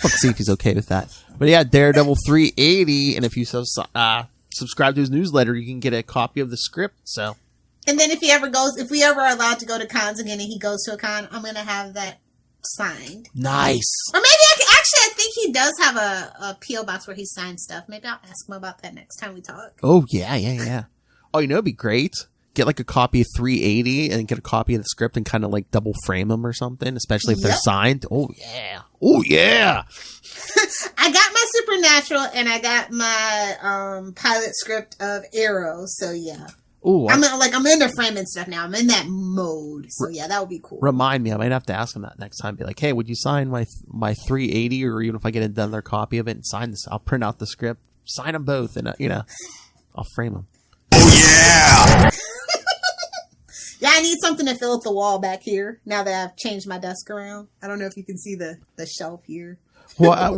Let's see if he's okay with that. But yeah, Daredevil 380, and if you subscribe to his newsletter, you can get a copy of the script. So, and then if we ever are allowed to go to cons again, and he goes to a con, I'm gonna have that signed. Nice. Or maybe I think he does have a PO box where he signs stuff. Maybe I'll ask him about that next time we talk. Oh yeah. Oh, you know, it'd be great. Get like a copy of 380 and get a copy of the script and kind of like double frame them or something, especially if they're signed. Oh yeah. I got my Supernatural and I got my pilot script of Arrow. So yeah. Ooh, I'm into framing stuff now. I'm in that mode. So yeah, that would be cool. Remind me, I might have to ask him that next time. Be like, hey, would you sign my 380, or even if I get another copy of it and sign this, I'll print out the script, sign them both, and I'll frame them. Oh yeah. Yeah, I need something to fill up the wall back here now that I've changed my desk around. I don't know if you can see the shelf here. Yeah,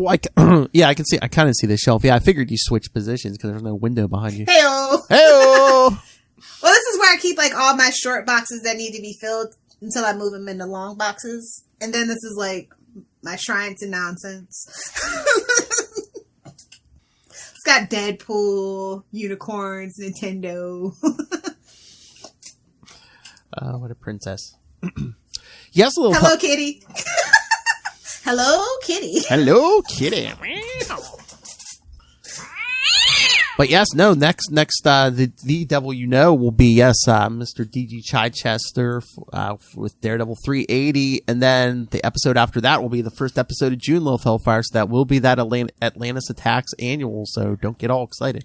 I can see. I kind of see the shelf. Yeah, I figured you switched positions because there's no window behind you. Hey-o! Well, this is where I keep like all my short boxes that need to be filled until I move them into long boxes. And then this is like my shrine to nonsense. It's got Deadpool, unicorns, Nintendo. What a princess. Yes, a little. Hello, kitty. Hello, kitty. Hello, kitty. But yes, no, next, the devil you know will be, Mr. D.G. Chichester, with Daredevil 380. And then the episode after that will be the first episode of June, Lilith Hellfire. So that will be that Atlantis Attacks annual. So don't get all excited.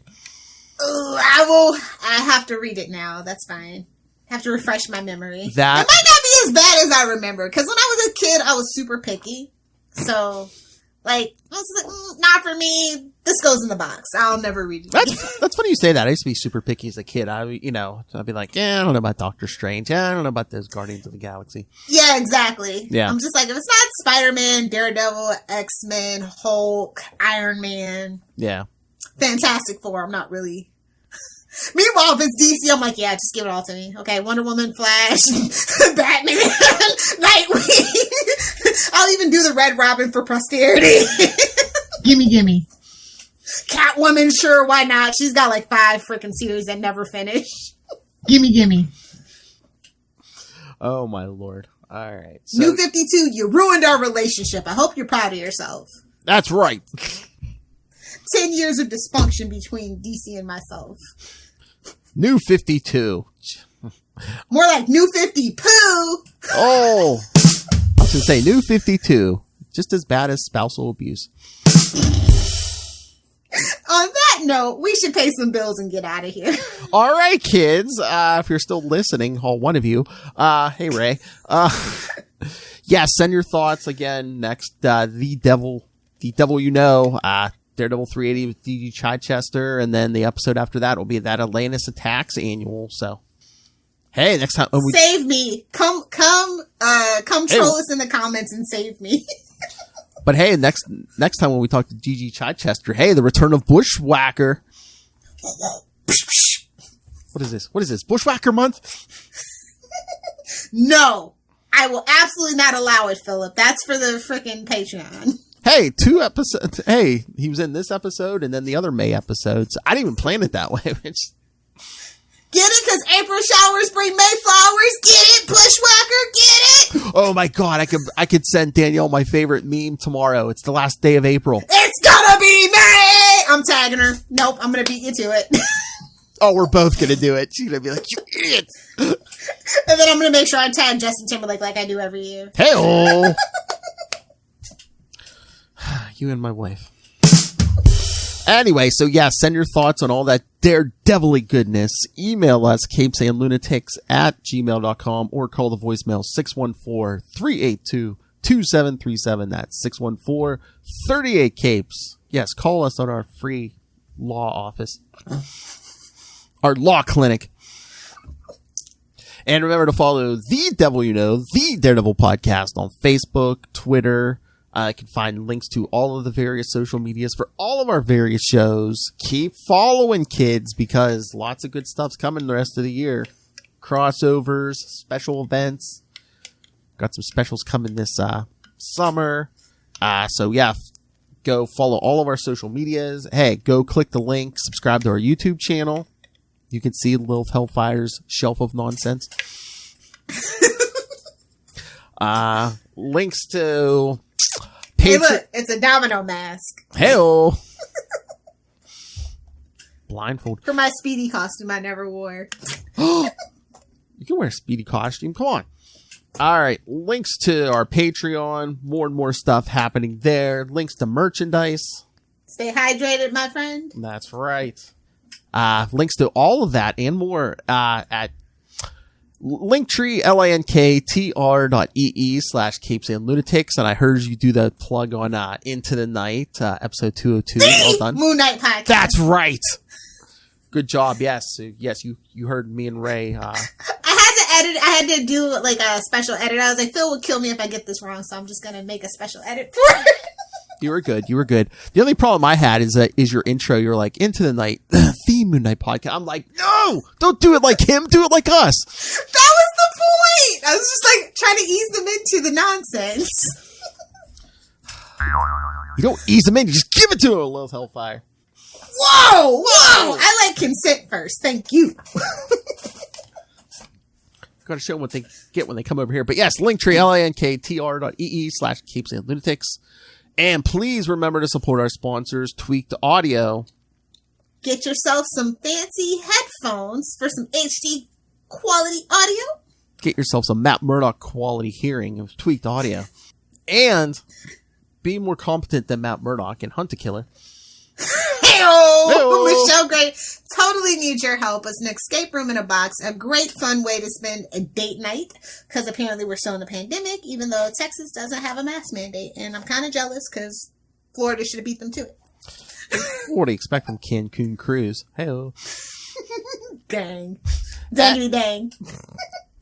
Oh, I have to read it now. That's fine. Have to refresh my memory. It might not be as bad as I remember. Because when I was a kid, I was super picky. So, I was like, not for me. This goes in the box. I'll never read it. That's funny you say that. I used to be super picky as a kid. I'd be like, I don't know about Doctor Strange. I don't know about those Guardians of the Galaxy. Yeah, exactly. Yeah. I'm just like, if it's not Spider-Man, Daredevil, X-Men, Hulk, Iron Man. Yeah. Fantastic Four. I'm not really... Meanwhile, if it's DC, I'm like, yeah, just give it all to me. Okay, Wonder Woman, Flash, Batman, Nightwing. I'll even do the Red Robin for posterity. Gimme. Catwoman, sure, why not? She's got like 5 freaking series that never finish. Gimme. Oh, my Lord. All right. So, New 52, you ruined our relationship. I hope you're proud of yourself. That's right. 10 years of dysfunction between DC and myself. New 52. More like New 50 poo. Oh. I was going to say New 52. Just as bad as spousal abuse. On that note, we should pay some bills and get out of here. All right, kids. If you're still listening, all one of you. Hey, Ray. Yeah, send your thoughts again next. The Devil You Know. Daredevil 380 with D.G. Chichester, and then the episode after that will be that Atlantis Attacks annual. So, hey, next time save me. Come troll us in the comments and save me. But hey, next time when we talk to D.G. Chichester, hey, the return of Bushwacker. What is this? Bushwacker month? No, I will absolutely not allow it, Philip. That's for the freaking Patreon. Hey, 2 episodes. Hey, he was in this episode and then the other May episodes. I didn't even plan it that way. Get it? Because April showers bring May flowers. Get it, Bushwacker? Get it? Oh my God, I could send Danielle my favorite meme tomorrow. It's the last day of April. It's gonna be May. I'm tagging her. Nope, I'm gonna beat you to it. Oh, we're both gonna do it. She's gonna be like, you idiot. And then I'm gonna make sure I tag Justin Timberlake like I do every year. Hey-oh. You and my wife. Anyway, so yeah, send your thoughts on all that Daredevil-y goodness. Email us, capesandlunatics@gmail.com, or call the voicemail 614-382-2737. That's 614-38-CAPES. Yes, call us on our free law office. Our law clinic. And remember to follow The Devil You Know, the Daredevil Podcast on Facebook, Twitter. You can find links to all of the various social medias for all of our various shows. Keep following, kids, because lots of good stuff's coming the rest of the year. Crossovers, special events. Got some specials coming this summer. So yeah, go follow all of our social medias. Hey, go click the link, subscribe to our YouTube channel. You can see Lilith Hellfire's shelf of nonsense. Links to... Hey, look, it's a domino mask. Hey-oh. Blindfold. For my Speedy costume I never wore. You can wear a Speedy costume. Come on. All right. Links to our Patreon. More and more stuff happening there. Links to merchandise. Stay hydrated, my friend. That's right. Links to all of that and more at Linktree, linktr.ee/capesandlunatics. And I heard you do the plug on Into the Night, episode 202. Well done. Moon Knight podcast. That's right. Good job. Yes. Yes, you heard me and Ray. I had to do like a special edit. I was like, Phil would kill me if I get this wrong, so I'm just going to make a special edit for it. You were good. The only problem I had is your intro. You're like, Into the Night, the Moon Knight podcast. I'm like, no, don't do it like him. Do it like us. That was the point. I was just like trying to ease them into the nonsense. You don't ease them in. You just give it to him, Lilith Hellfire. Whoa. I like consent first. Thank you. Got to show them what they get when they come over here. But yes, Linktree, linktr.ee/capesandlunatics. And please remember to support our sponsors, Tweaked Audio. Get yourself some fancy headphones for some HD quality audio. Get yourself some Matt Murdock quality hearing of Tweaked Audio. And be more competent than Matt Murdock and Hunt a Killer. Hey-oh! Michelle Gray totally needs your help. It's an escape room in a box. A great fun way to spend a date night. Because apparently we're still in the pandemic, even though Texas doesn't have a mask mandate. And I'm kind of jealous because Florida should have beat them to it. What do you expect from Cancun Cruise? Hey-oh. Dang. Dang.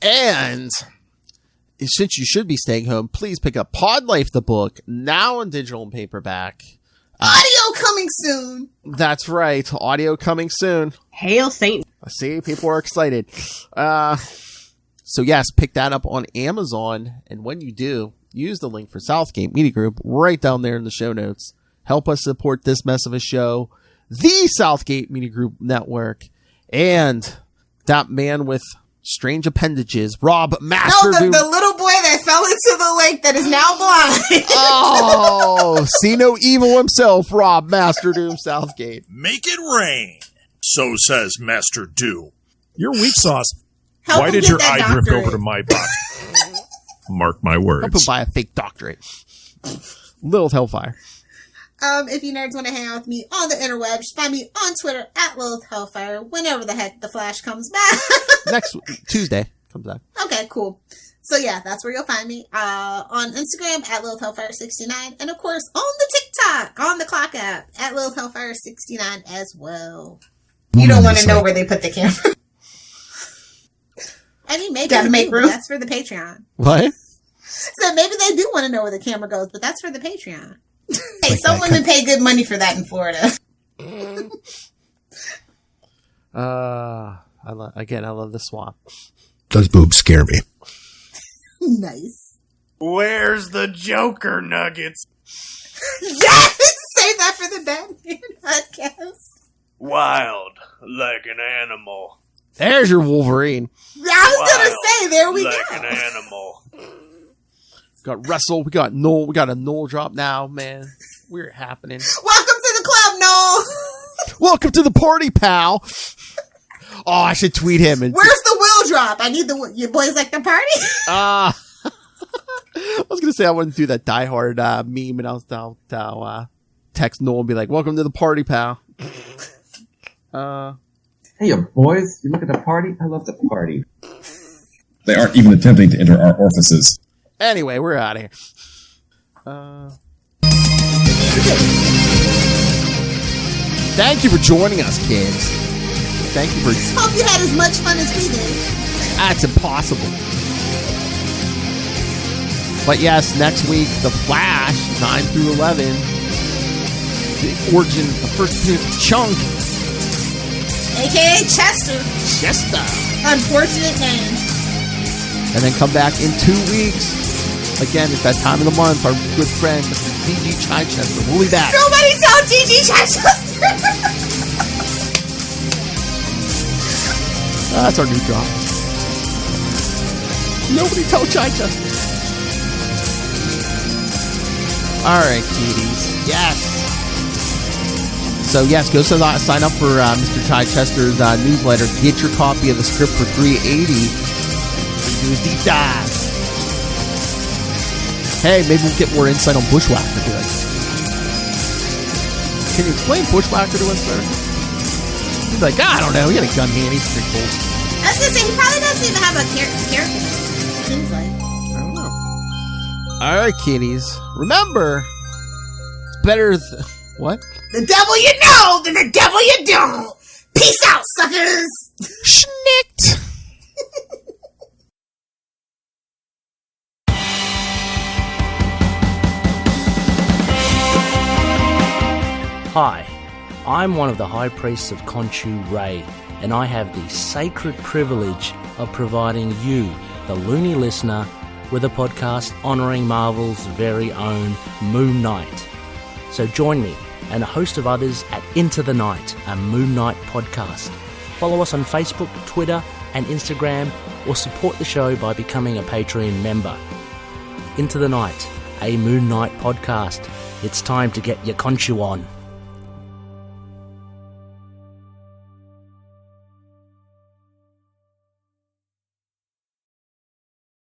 And since you should be staying home, please pick up Pod Life the book, now in digital and paperback. Audio coming soon. That's right. Audio coming soon. Hail Satan. See, people are excited. So yes, pick that up on Amazon. And when you do, use the link for Southgate Media Group right down there in the show notes. Help us support this mess of a show, the Southgate Media Group Network, and that man with strange appendages, Rob Master. No, the little boy that fell into the lake that is now blind. Oh, see no evil himself, Rob Master Doom Southgate. Make it rain, so says Master Doom. You're weak sauce. Why did your eye drift over to my box? Mark my words. Help him buy a fake doctorate. Lilith Hellfire. If you nerds want to hang out with me on the interwebs, find me on Twitter at Lilith Hellfire whenever the heck the Flash comes back. Next Tuesday comes back. Okay, cool. So yeah, that's where you'll find me. On Instagram at Lilith Hellfire 69, and of course on the TikTok, on the Clock app at Lilith Hellfire 69 as well. You don't want to know where they put the camera. I mean, maybe Gotta make room. That's for the Patreon. What? So maybe they do want to know where the camera goes, but that's for the Patreon. Hey, some women pay good money for that in Florida. I love the swap. Those boobs scare me. Nice. Where's the Joker nuggets? Yes! Save that for the Batman podcast. Wild like an animal. There's your Wolverine. I was going to say, there we like go. Like an animal. Got Russell. We got Noel. We got a Noel drop now, man. We're happening. Welcome to the club, Noel. Welcome to the party, pal. Oh, I should tweet him. And where's the will drop? I need the. You boys like the party? I was gonna say I wouldn't do that Die Hard meme, and I'll text Noel and be like, "Welcome to the party, pal." Hey, boys! You look at the party. I love the party. They aren't even attempting to enter our orifices. Anyway, we're out of here. Thank you for joining us, kids. Thank you for. Hope you had as much fun as we did. That's impossible. But yes, next week, The Flash, 9 through 11. The origin, the first appearance of Chunk. A.K.A. Chester. Chester. Unfortunate name. And then come back in 2 weeks. Again, it's that time of the month. Our good friend, Mr. G.G. Chichester. We'll be back. Nobody tell G.G. Chichester. That's our new drop. Nobody tell Chichester. All right, cuties. Yes. So, yes, go sign up for Mr. Chichester's newsletter. Get your copy of the script for $3.80. Do a deep dive. Hey, maybe we'll get more insight on Bushwacker today. Can you explain Bushwacker to us, sir? He's like, I don't know. He got a gun hand. He's pretty cool. I was going to say, he probably doesn't even have a character. Seems like. I don't know. All right, kiddies. Remember, it's better... What? The devil you know than the devil you don't. Peace out, suckers. Schnicked. Hi, I'm one of the High Priests of Khonshu Ray, and I have the sacred privilege of providing you, the loony listener, with a podcast honouring Marvel's very own Moon Knight. So join me and a host of others at Into the Night, a Moon Knight podcast. Follow us on Facebook, Twitter and Instagram, or support the show by becoming a Patreon member. Into the Night, a Moon Knight podcast. It's time to get your Khonshu on.